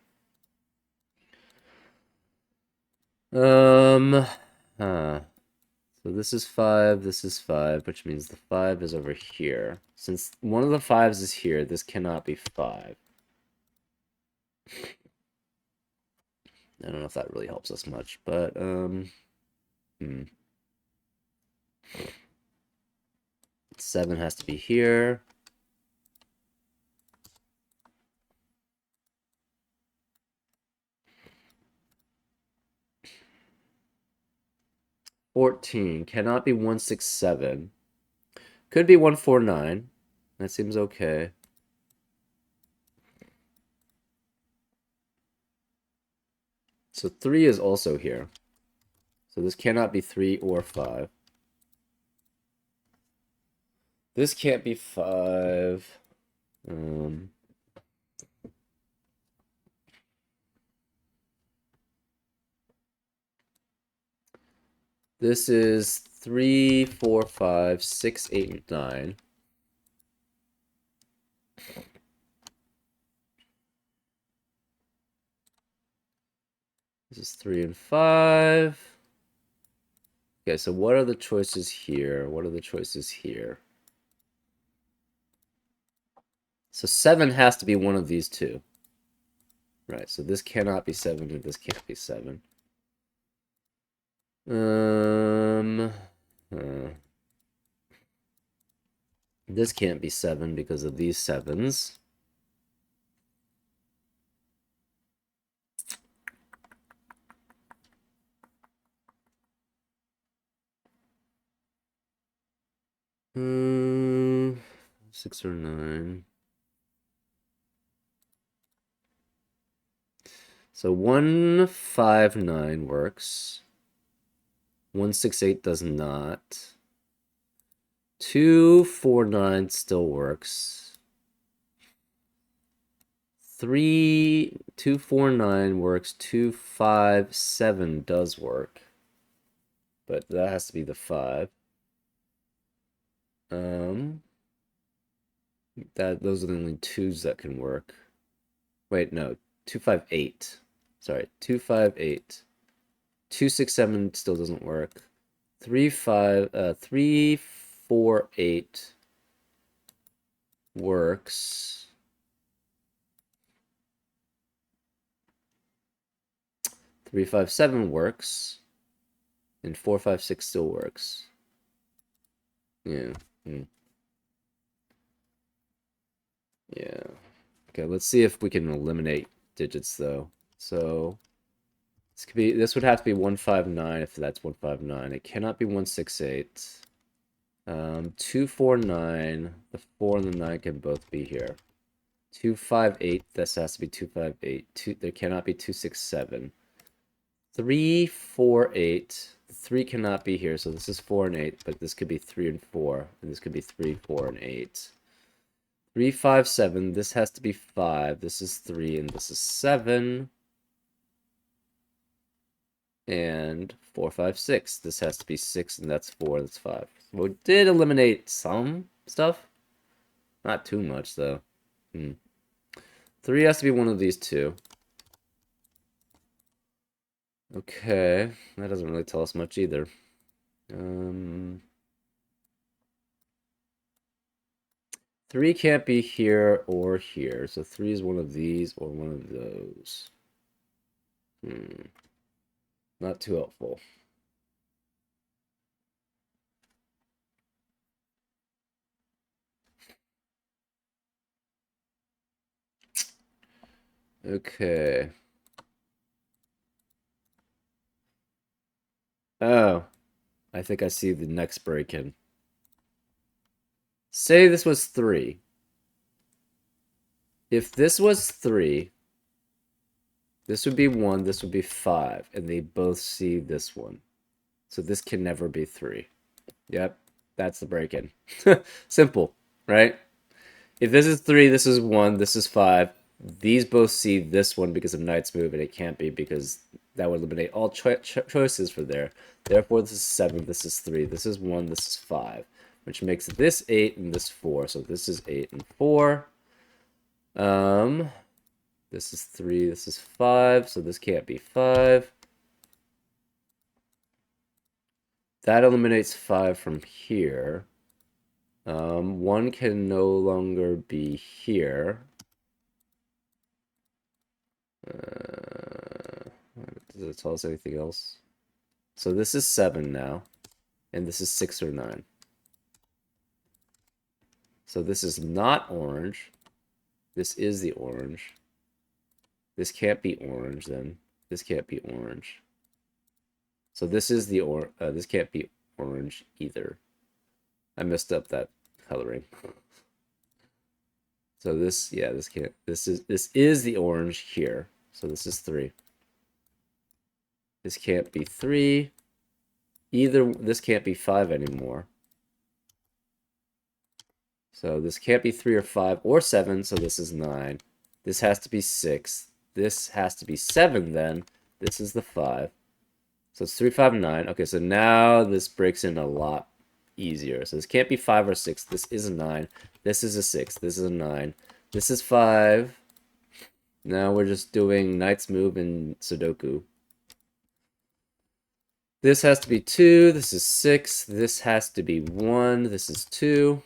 Huh. So this is 5, this is 5, which means the 5 is over here. Since one of the 5s is here, this cannot be 5. I don't know if that really helps us much, but, 7 has to be here. $14 cannot be 167. Could be 149. That seems okay. So 3 is also here. So this cannot be 3 or 5. This can't be 5. This is 3, 4, 5, 6, 8, and 9. This is 3 and 5. Okay, so what are the choices here? What are the choices here? So 7 has to be one of these two. Right, so this cannot be 7 and this can't be 7. This can't be 7 because of these 7s. Hmm, 6 or 9. So 159 works. 168 does not. 249 still works. 249 works. 257 does work. But that has to be the 5. Those are the only 2s that can work. Wait, no. 258. Sorry, 258. 267 still doesn't work. 348 works. 357 works. And 456 still works. Yeah. Yeah. Okay, let's see if we can eliminate digits though. So this would have to be 159 if that's 159. It cannot be 168. 249, the 4 and the 9 can both be here. 258, this has to be 258. There cannot be 267. 348, 3 cannot be here, so this is 4 and 8, but this could be 3 and 4, and this could be 3, 4, and 8. 357, this has to be 5, this is 3, and this is 7. And 456, this has to be 6, and that's 4, that's 5. So we did eliminate some stuff. Not too much, though. 3 has to be one of these two. Okay, that doesn't really tell us much either. 3 can't be here or here. So 3 is one of these or one of those. Not too helpful. Okay. Oh, I think I see the next break-in. Say this was 3. If this was 3, this would be 1, this would be 5, and they both see this one. So this can never be 3. Yep, that's the break-in. Simple, right? If this is 3, this is 1, this is 5. These both see this one because of Knight's move, and it can't be because that would eliminate all choices for there. Therefore, this is 7, this is 3, this is 1, this is 5, which makes this 8 and this 4. So this is 8 and 4. This is 3, this is 5, so this can't be 5. That eliminates 5 from here. 1 can no longer be here. Does it tell us anything else? So this is 7 now, and this is 6 or 9. So this is not orange. This is the orange. This can't be orange then. This can't be orange. So this is the this can't be orange either. I messed up that coloring. So this, yeah, this can't. This is the orange here. So this is 3. This can't be 3. Either this can't be 5 anymore. So this can't be 3 or 5 or 7, so this is 9. This has to be 6. This has to be 7 then. This is the 5. So it's 3, 5, 9. Okay, so now this breaks in a lot easier. So this can't be 5 or 6. This is a 9. This is a 6. This is a 9. This is 5. Now we're just doing Knight's move in Sudoku. This has to be 2. This is 6. This has to be 1. This is 2.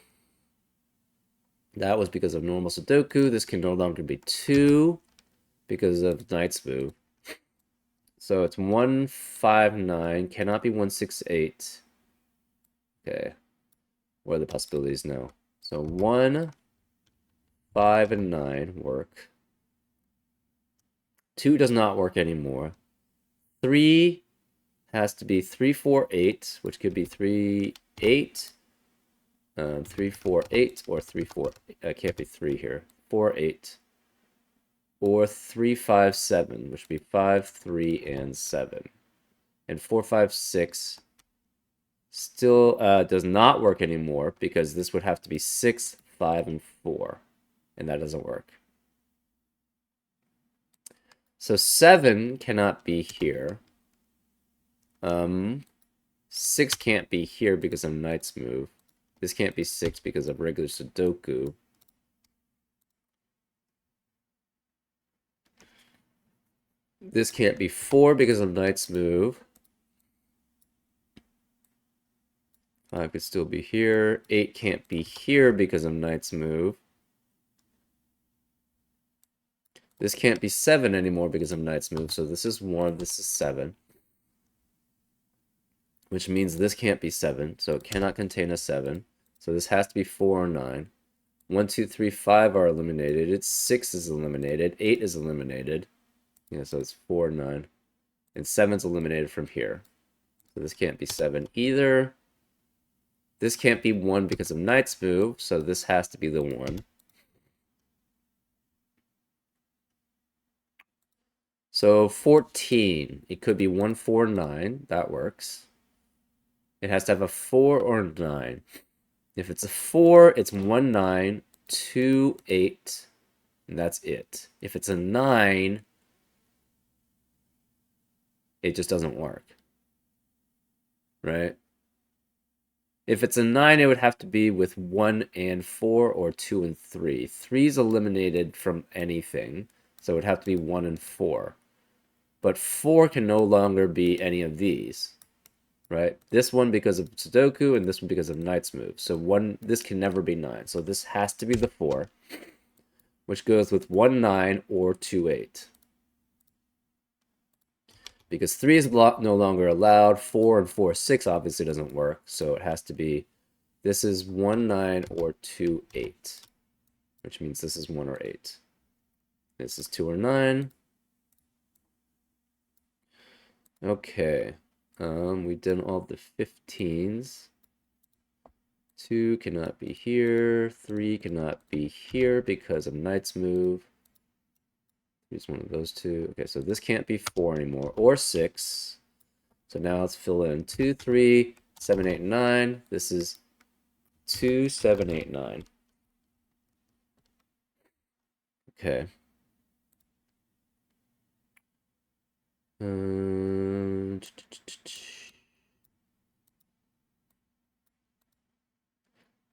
That was because of normal Sudoku. This can no longer be 2 because of Knight's move. So it's 1, 5, 9. Cannot be 1, 6, 8. Okay. What are the possibilities now? So 1, 5, and 9 work. 2 does not work anymore. 3 has to be 3, 4, 8, which could be 3, 8. 3, 4, 8, or 3, 4. Can't be 3 here. 4, 8. Or 3, 5, 7, which would be 5, 3, and 7. And 4, 5, 6 still does not work anymore because this would have to be 6, 5, and 4. And that doesn't work. So 7 cannot be here. 6 can't be here because of Knight's move. This can't be 6 because of regular Sudoku. This can't be 4 because of Knight's move. 5 could still be here. 8 can't be here because of Knight's move. This can't be 7 anymore because of Knight's move. So this is 1, this is 7. Which means this can't be 7. So it cannot contain a 7. So this has to be 4 or 9. 1, 2, 3, 5 are eliminated. It's 6 is eliminated. 8 is eliminated. Yeah, so it's 4, 9. And 7's eliminated from here. So this can't be 7 either. This can't be 1 because of Knight's move, so this has to be the 1. So 14. It could be 1, 4, 9. That works. It has to have a 4 or 9. If it's a 4, it's 1, 9, 2, 8, and that's it. If it's a 9, it just doesn't work. Right? If it's a 9, it would have to be with 1 and 4 or 2 and 3. 3 is eliminated from anything, so it would have to be 1 and 4. But 4 can no longer be any of these. right? This one because of Sudoku and this one because of Knight's move. So this can never be 9. So this has to be the 4, which goes with 1, 9 or 2, 8. Because 3 is no longer allowed. 4 and 4, 6 obviously doesn't work. So it has to be, this is 1, 9 or 2, 8. Which means this is 1 or 8. This is 2 or 9. Okay. We did all the 15s. 2 cannot be here. 3 cannot be here because of Knight's move. Use one of those two. Okay, so this can't be 4 anymore, or 6. So now let's fill in 2, 3, 7, 8, 9. This is 2, 7, 8, 9. Okay.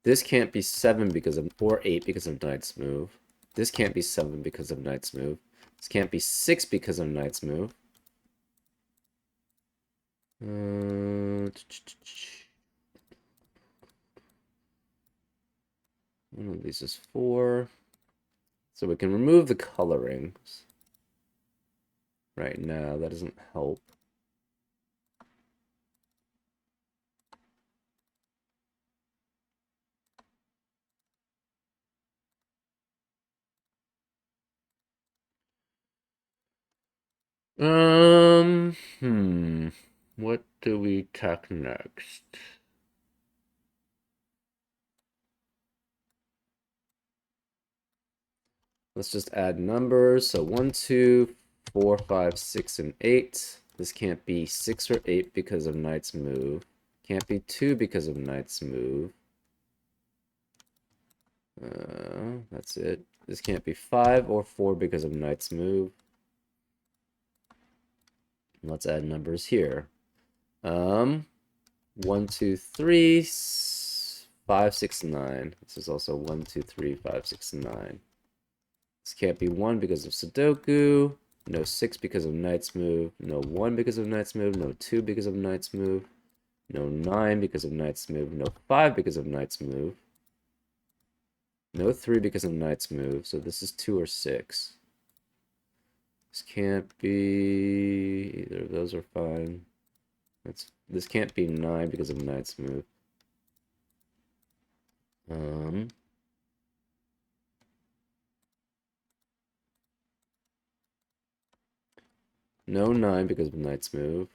This can't be 7 because of, or 8 because of Knight's move. This can't be 7 because of Knight's move. This can't be 6 because of Knight's move. One of these is 4. So we can remove the colorings. Right now, that doesn't help. What do we tack next? Let's just add numbers. So 1, 2, 4, 5, 6, and 8. This can't be 6 or 8 because of Knight's move. Can't be 2 because of Knight's move. That's it. This can't be 5 or 4 because of Knight's move. Let's add numbers here. 1, 2, 3, 5, 6, 9. This is also 1, 2, 3, 5, 6, 9. This can't be 1 because of Sudoku. No 6 because of Knight's move. No 1 because of Knight's move. No 2 because of Knight's move. No 9 because of Knight's move. No 5 because of Knight's move. No 3 because of Knight's move. So this is 2 or 6. This can't be... Either of those are fine. This can't be 9 because of Knight's move. No 9 because of Knight's move.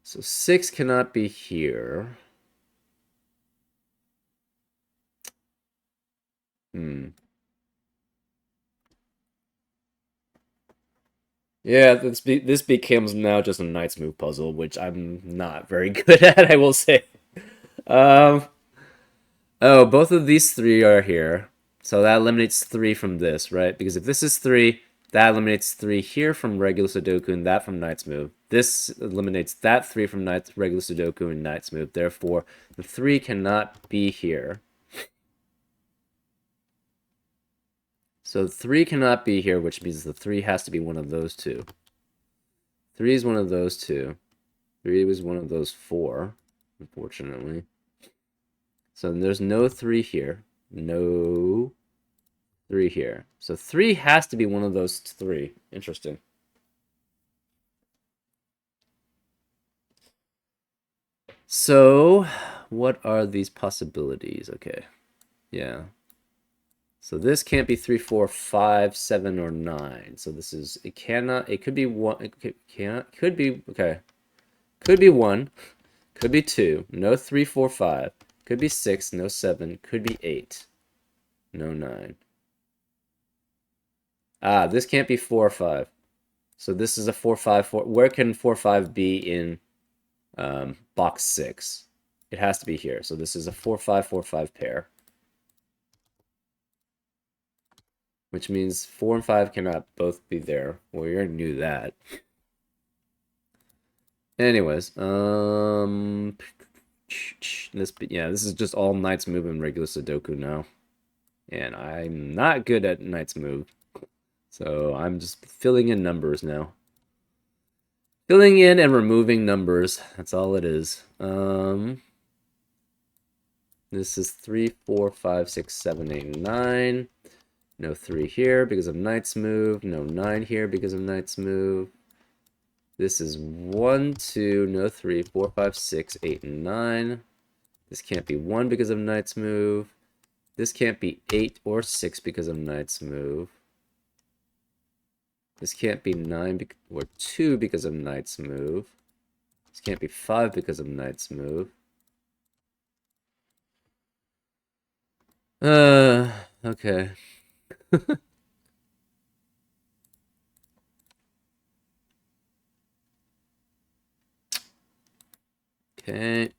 So 6 cannot be here. Yeah, this becomes now just a Knight's move puzzle, which I'm not very good at, I will say. Oh, both of these 3 are here. So that eliminates 3 from this, right? Because if this is 3, that eliminates 3 here from regular Sudoku and that from Knight's move. This eliminates that 3 from regular Sudoku and Knight's move. Therefore, the 3 cannot be here. So 3 cannot be here, which means the 3 has to be one of those 2. 3 is one of those 2. 3 was one of those 4, unfortunately. So there's no 3 here. No 3 here. So 3 has to be one of those 3. Interesting. So, what are these possibilities? Okay. Yeah. So this can't be 3, 4, 5, 7, or 9. So this is, it cannot, it could be 1, could be, okay. Could be 1, could be 2, no 3, 4, 5. Could be 6, no 7, could be 8, no 9. Ah, this can't be 4 or 5. So this is a 4, 5, 4. Where can 4, 5 be in box 6? It has to be here. So this is a 4, 5, 4, 5 pair. Which means 4 and 5 cannot both be there. Well, you already knew that. Anyways, this is just all Knight's move and regular Sudoku now. And I'm not good at Knight's move. So I'm just filling in numbers now. Filling in and removing numbers. That's all it is. This is 3, 4, 5, 6, 7, 8, 9. No 3 here because of Knight's move. No 9 here because of Knight's move. This is 1, 2, no 3, 4, 5, 6, 8, and 9. This can't be 1 because of Knight's move. This can't be 8 or 6 because of Knight's move. This can't be 9 or 2 because of Knight's move. This can't be 5 because of Knight's move. Okay. Okay.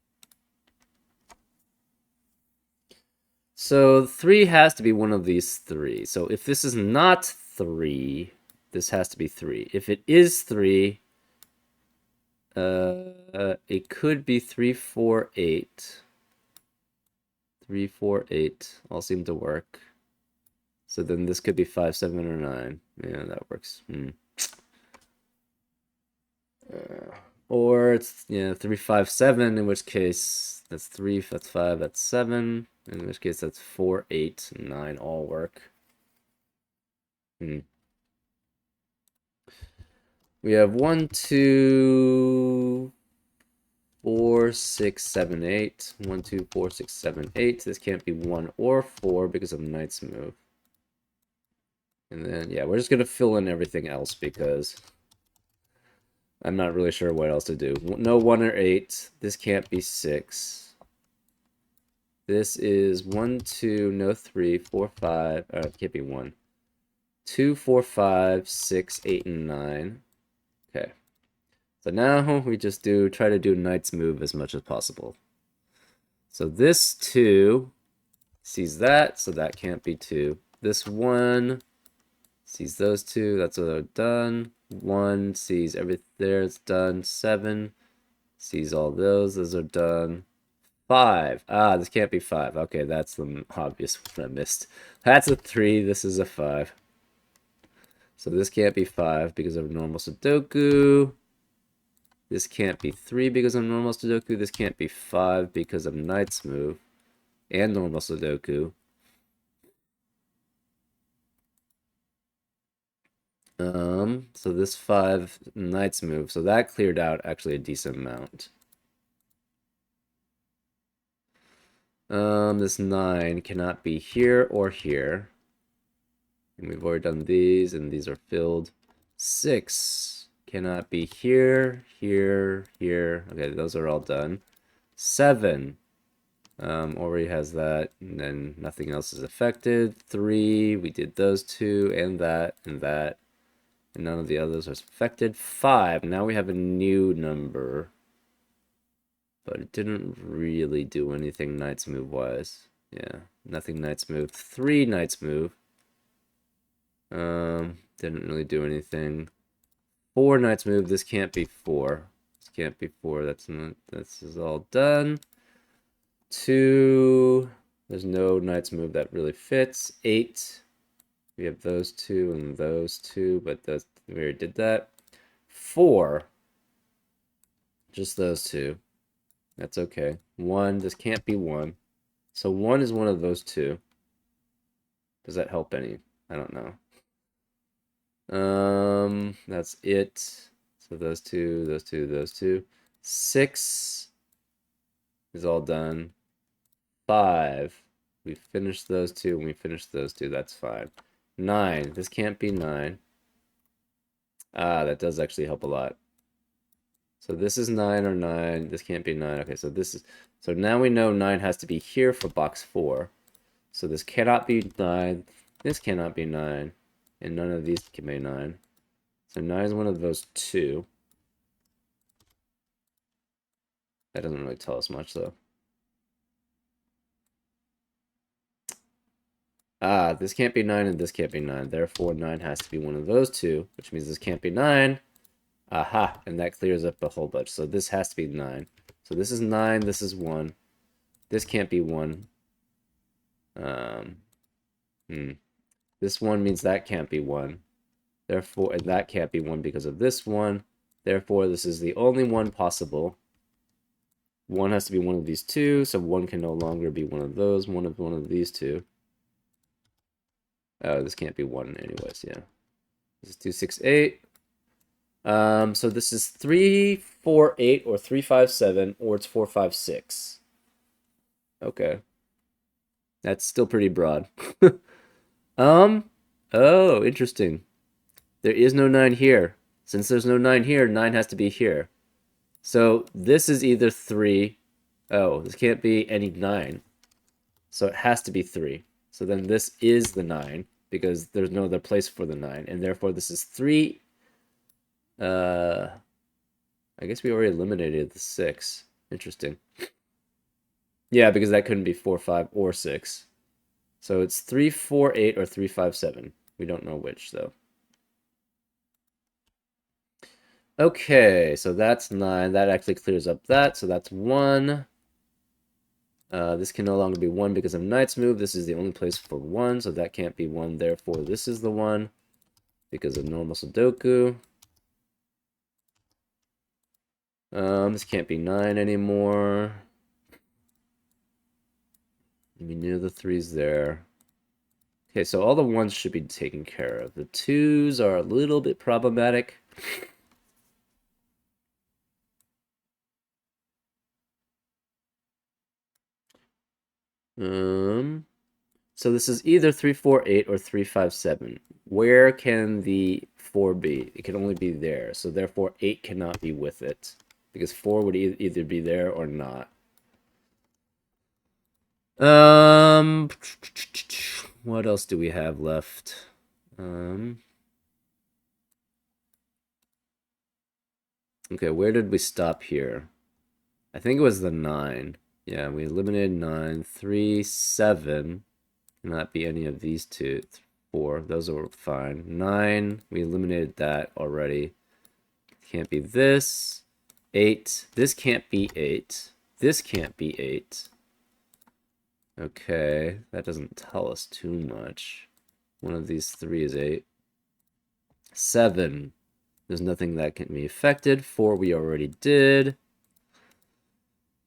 So 3 has to be one of these 3. So if this is not 3, this has to be 3. If it is 3, it could be 3, 4, 8. 3, 4, 8 all seem to work. So then this could be 5, 7, or 9. Yeah, that works. Or it's 3, 5, 7, in which case that's 3, that's 5, that's 7. In which case that's 4, 8, and 9 all work. We have 1, 2, 4, 6, 7, 8. 1, 2, 4, 6, 7, 8. This can't be 1 or 4 because of Knight's move. And then, yeah, we're just going to fill in everything else because I'm not really sure what else to do. No 1 or 8. This can't be 6. This is 1, 2, no 3, 4, 5. It can't be 1. 2, 4, 5, 6, 8, and 9. Okay. So now we just try to do Knight's move as much as possible. So this 2 sees that, so that can't be 2. This 1 sees those 2, that's what they're done. 1 sees everything there, it's done. 7 sees all those are done. 5, this can't be 5. Okay, that's the obvious one I missed. That's a 3, this is a 5. So this can't be 5 because of normal Sudoku. This can't be 3 because of normal Sudoku. This can't be 5 because of Knight's move and normal Sudoku. So this 5 Knight's move. So that cleared out actually a decent amount. This 9 cannot be here or here. And we've already done these, and these are filled. 6 cannot be here, here, here. Okay, those are all done. 7 already has that, and then nothing else is affected. 3, we did those 2, and that, and that. And none of the others are affected. 5, now we have a new number. But it didn't really do anything Knight's move-wise. Yeah, nothing Knight's move. 3 Knight's move. Didn't really do anything. 4 Knight's move. This can't be 4. This can't be 4. This is all done. 2. There's no Knight's move that really fits. 8. We have those 2 and those 2, but we already did that. 4. Just those 2. That's okay. 1. This can't be 1. So 1 is one of those 2. Does that help any? I don't know. That's it. So those 2, those 2, those 2. 6 is all done. 5. We finished those 2, and we finished those 2. That's fine. 9. This can't be 9. That does actually help a lot. So this is 9 or 9. This can't be 9. Okay, so now we know 9 has to be here for box 4. So this cannot be 9. This cannot be 9. And none of these can be 9. So 9 is one of those 2. That doesn't really tell us much, though. This can't be 9 and this can't be 9. Therefore, 9 has to be one of those 2, which means this can't be 9. Aha, and that clears up a whole bunch. So this has to be 9. So this is 9, this is 1. This can't be 1. This 1 means that can't be 1. Therefore, and that can't be 1 because of this one. Therefore, this is the only one possible. 1 has to be one of these two, so 1 can no longer be one of those, one of these two. Oh, this can't be 1 anyways, yeah. This is 2, 6, 8. So this is 3, 4, 8, or 3, 5, 7, or it's 4, 5, 6. Okay. That's still pretty broad. Oh, interesting. There is no 9 here. Since there's no 9 here, 9 has to be here. So this is either 3. Oh, this can't be any 9. So it has to be 3. So then this is the 9, because there's no other place for the 9. And therefore this is 3. I guess we already eliminated the 6. Interesting. Yeah, because that couldn't be 4, 5, or 6. So it's 3, 4, 8, or 3, 5, 7. We don't know which, though. Okay, so that's 9. That actually clears up that, so that's 1. This can no longer be 1 because of Knight's move. This is the only place for 1, so that can't be 1. Therefore, this is the 1 because of normal Sudoku. This can't be 9 anymore. We knew the 3's there. Okay, so all the 1s should be taken care of. The 2's are a little bit problematic. So this is either 3, 4, 8 or 3, 5, 7. Where can the 4 be? It can only be there. So therefore 8 cannot be with it. Because 4 would either be there or not. What else do we have left? Okay, where did we stop here? I think it was the 9. Yeah, we eliminated 9. 3, 7. Cannot be any of these two. 4. Those are fine. 9. We eliminated that already. Can't be this. 8. This can't be 8. This can't be 8. Okay, that doesn't tell us too much. One of these 3 is 8. 7. There's nothing that can be affected. 4 we already did.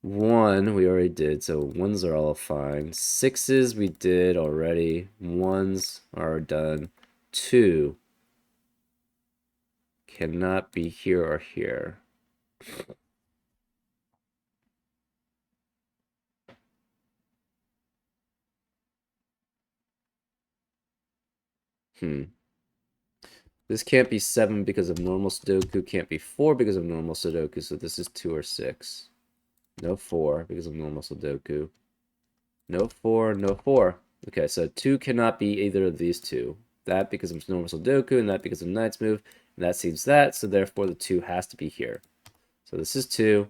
1 we already did, so 1s are all fine. 6s we did already. 1s are done. 2 cannot be here or here. This can't be 7 because of normal Sudoku, can't be 4 because of normal Sudoku, so this is 2 or 6. No 4 because of normal Sudoku. No 4, no 4. Okay, so 2 cannot be either of these two. That because of normal Sudoku, and that because of Knight's move, and that seems that, so therefore the 2 has to be here. So this is 2.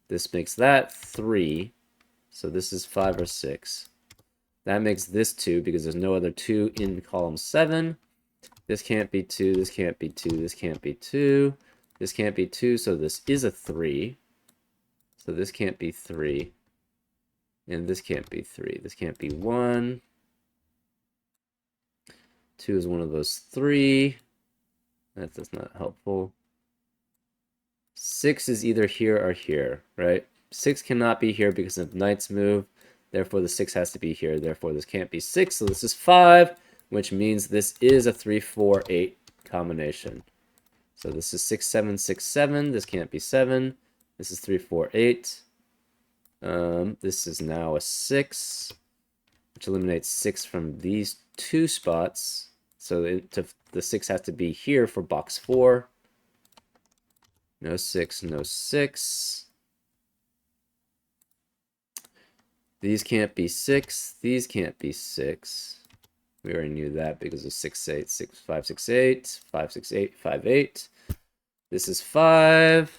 This makes that 3. So this is 5 or 6. That makes this 2 because there's no other 2 in column 7. This can't be 2, this can't be 2, this can't be 2. This can't be 2, so this is a 3. So this can't be 3. And this can't be 3. This can't be 1. 2 is one of those 3. That's not helpful. 6 is either here or here, right? 6 cannot be here because of Knight's move. Therefore, the 6 has to be here. Therefore, this can't be 6. So this is 5, which means this is a 3, 4, 8 combination. So this is 6, 7, 6, 7. This can't be 7. This is 3, 4, 8. This is now a 6, which eliminates 6 from these two spots. So the 6 has to be here for box 4. No 6, no 6. These can't be 6. These can't be 6. We already knew that because of 6, 8, 6, 5, 6, 8, 5, 6, 8, 5, 8. This is 5,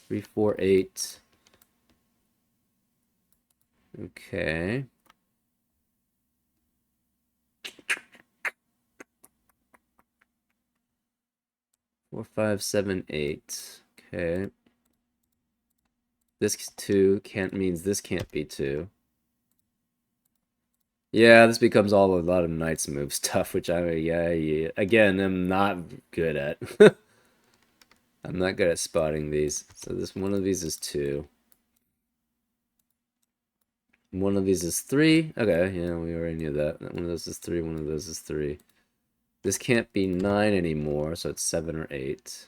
3, 4, 8. Okay. Four, 5, 7, 8. Okay. This 2 can't means this can't be 2. Yeah, this becomes all a lot of Knight's move stuff, which yeah, again, I'm not good at. I'm not good at spotting these. So this one of these is 2. One of these is 3. Okay, yeah, we already knew that. One of those is 3, one of those is 3. This can't be 9 anymore, so it's 7 or 8.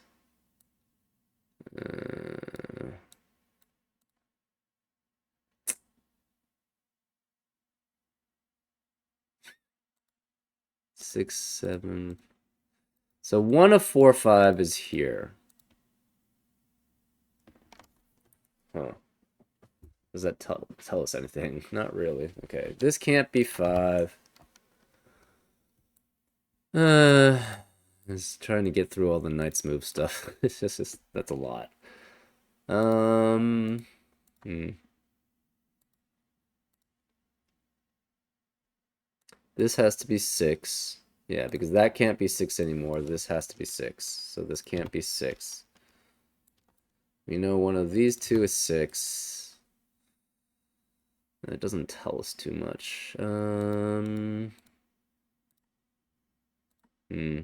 Uh, 6, 7. So one of 4, 5 is here. Huh. Does that tell us anything? Not really. Okay, this can't be 5. Uh, just trying to get through all the Knight's move stuff. It's just that's a lot. Um, hmm. This has to be 6. Yeah, because that can't be 6 anymore. This has to be 6. So this can't be 6. We know one of these two is 6. It doesn't tell us too much. Hmm. Hmm.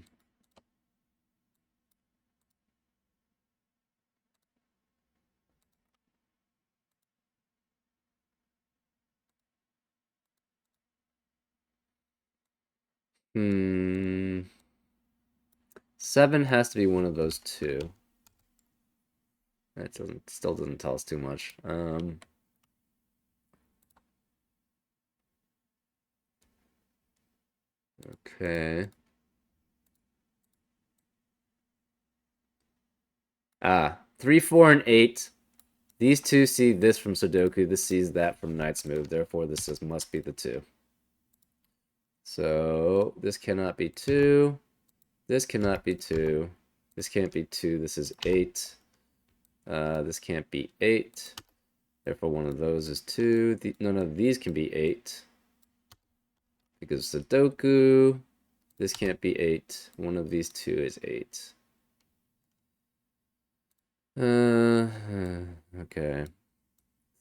7 has to be one of those two. That still doesn't tell us too much. Okay. 3, 4, and 8. These two see this from Sudoku. This sees that from Knight's move. Therefore, must be the 2. So this cannot be 2. This cannot be 2. This can't be 2. This is 8. This can't be 8. Therefore, one of those is 2. None of these can be 8. Because Sudoku. This can't be 8. One of these two is 8. Okay.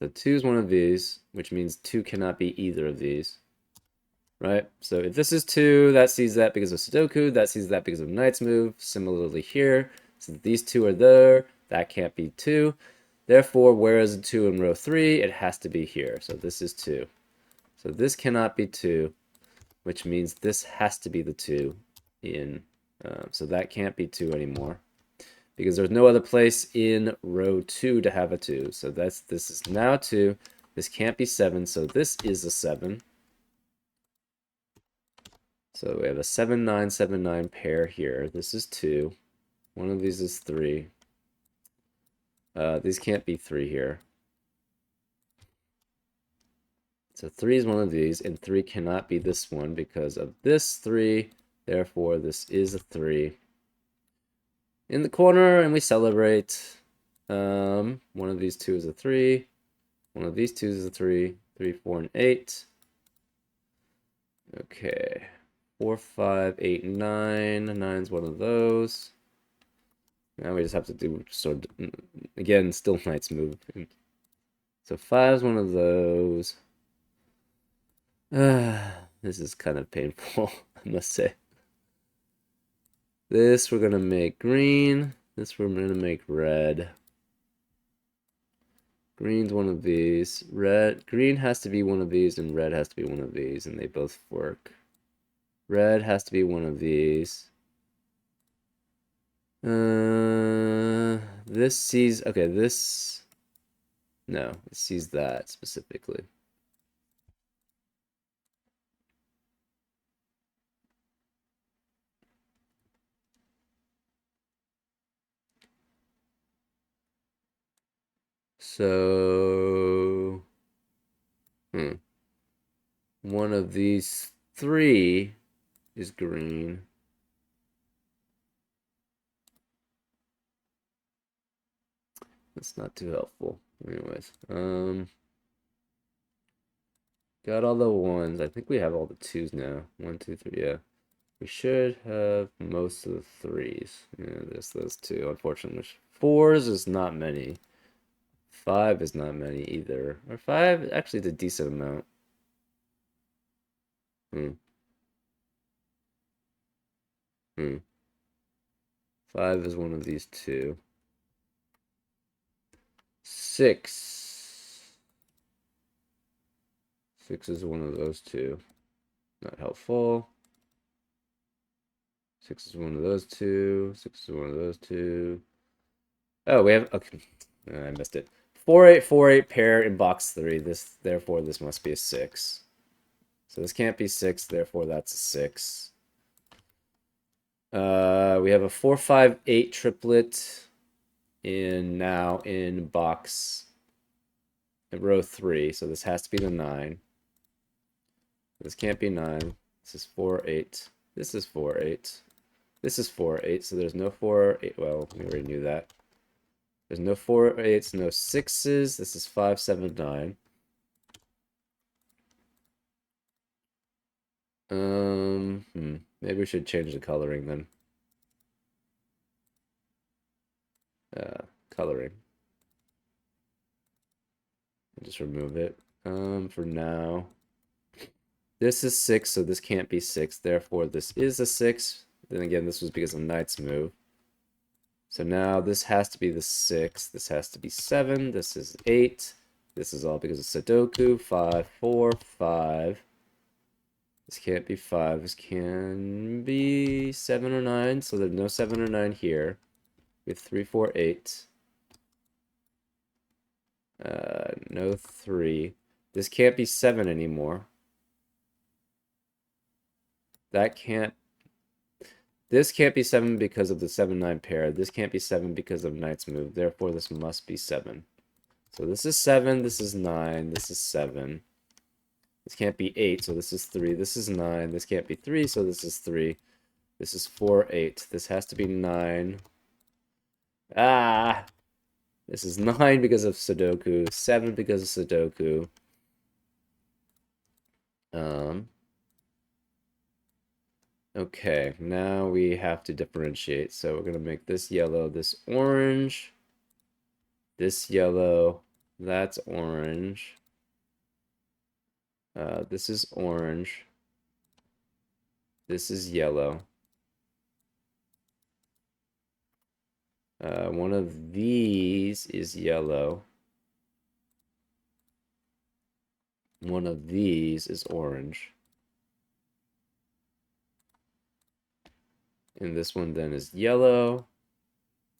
So 2 is one of these, which means 2 cannot be either of these. Right? So if this is 2, that sees that because of Sudoku, that sees that because of Knight's move. Similarly here, since these two are there, that can't be 2. Therefore, whereas a 2 in row 3, it has to be here. So this is 2. So this cannot be 2, which means this has to be the 2 in. So that can't be 2 anymore because there's no other place in row 2 to have a 2. So this is now 2. This can't be 7, so this is a 7. So we have a 7, 9, 7, 9 pair here. This is 2. One of these is 3. These can't be 3 here. So 3 is one of these, and 3 cannot be this one because of this 3. Therefore, this is a 3. In the corner, and we celebrate. One of these two is a 3. One of these two is a 3. 3, 4, and 8. Okay. 4, 5, 8, 9. 9's one of those. Now we just have to do again, still Knight's move. So 5's one of those. This is kind of painful, I must say. This we're gonna make green. This we're gonna make red. Green's one of these. Green has to be one of these, and red has to be one of these, and they both work. Red has to be one of these. This sees, okay, this, no, it sees that specifically. So, one of these 3 is green. That's not too helpful. Anyways, got all the 1s. I think we have all the 2s now. 1, 2, 3, yeah. We should have most of the 3s. Yeah, those 2, unfortunately. 4s is not many. 5 is not many either. Or 5 actually is a decent amount. Hmm. Hmm. 5 is one of these two. 6. 6 is one of those two. Not helpful. 6 is one of those two. 6 is one of those two. Oh, we have. Okay. I missed it. 4848 pair in box 3. Therefore, this must be a 6. So this can't be 6, therefore that's a 6. We have a 458 triplet in box in row 3, so this has to be the 9. This can't be 9. This is 4-8. This is 4-8. This is 4-8, so there's no 4-8. Well, we already knew that. There's no 4-8s, no 6s. This is 5-7-9. Maybe we should change the coloring then. Coloring. I'll just remove it. For now. This is 6, so this can't be 6. Therefore, this is a 6. Then again, this was because of Knight's move. So now this has to be the 6. This has to be 7. This is 8. This is all because of Sudoku. 5, 4, 5. This can't be 5. This can be 7 or 9. So there's no 7 or 9 here. We have 3, 4, 8. No 3. This can't be 7 anymore. That can't. This can't be 7 because of the 7-9 pair. This can't be 7 because of Knight's move. Therefore, this must be 7. So this is 7. This is 9. This is 7. This can't be 8, so this is 3. This is 9. This can't be 3, so this is 3. This is 4, 8. This has to be 9. Ah! This is 9 because of Sudoku. 7 because of Sudoku. Okay, now we have to differentiate. So we're going to make this yellow, this orange, this yellow, that's orange. This is orange. This is yellow. One of these is yellow. One of these is orange. And this one then is yellow.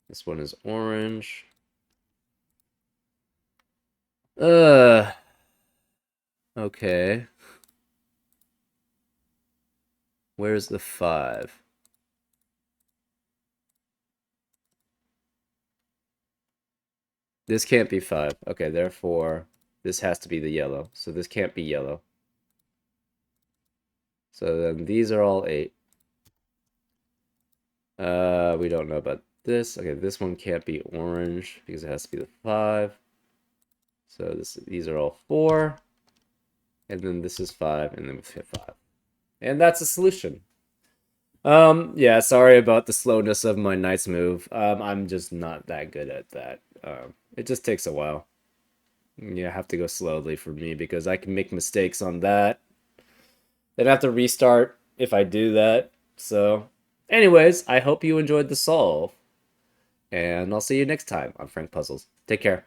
This one is orange. Okay. Where's the 5? This can't be 5. Okay, therefore, this has to be the yellow. So this can't be yellow. So then these are all 8. We don't know about this. Okay, this one can't be orange because it has to be the 5. So these are all 4. And then this is 5, and then we hit 5. And that's a solution. Yeah, sorry about the slowness of my Knight's move. I'm just not that good at that. It just takes a while. You have to go slowly for me because I can make mistakes on that. Then I have to restart if I do that. So, anyways, I hope you enjoyed the solve. And I'll see you next time on Frank Puzzles. Take care.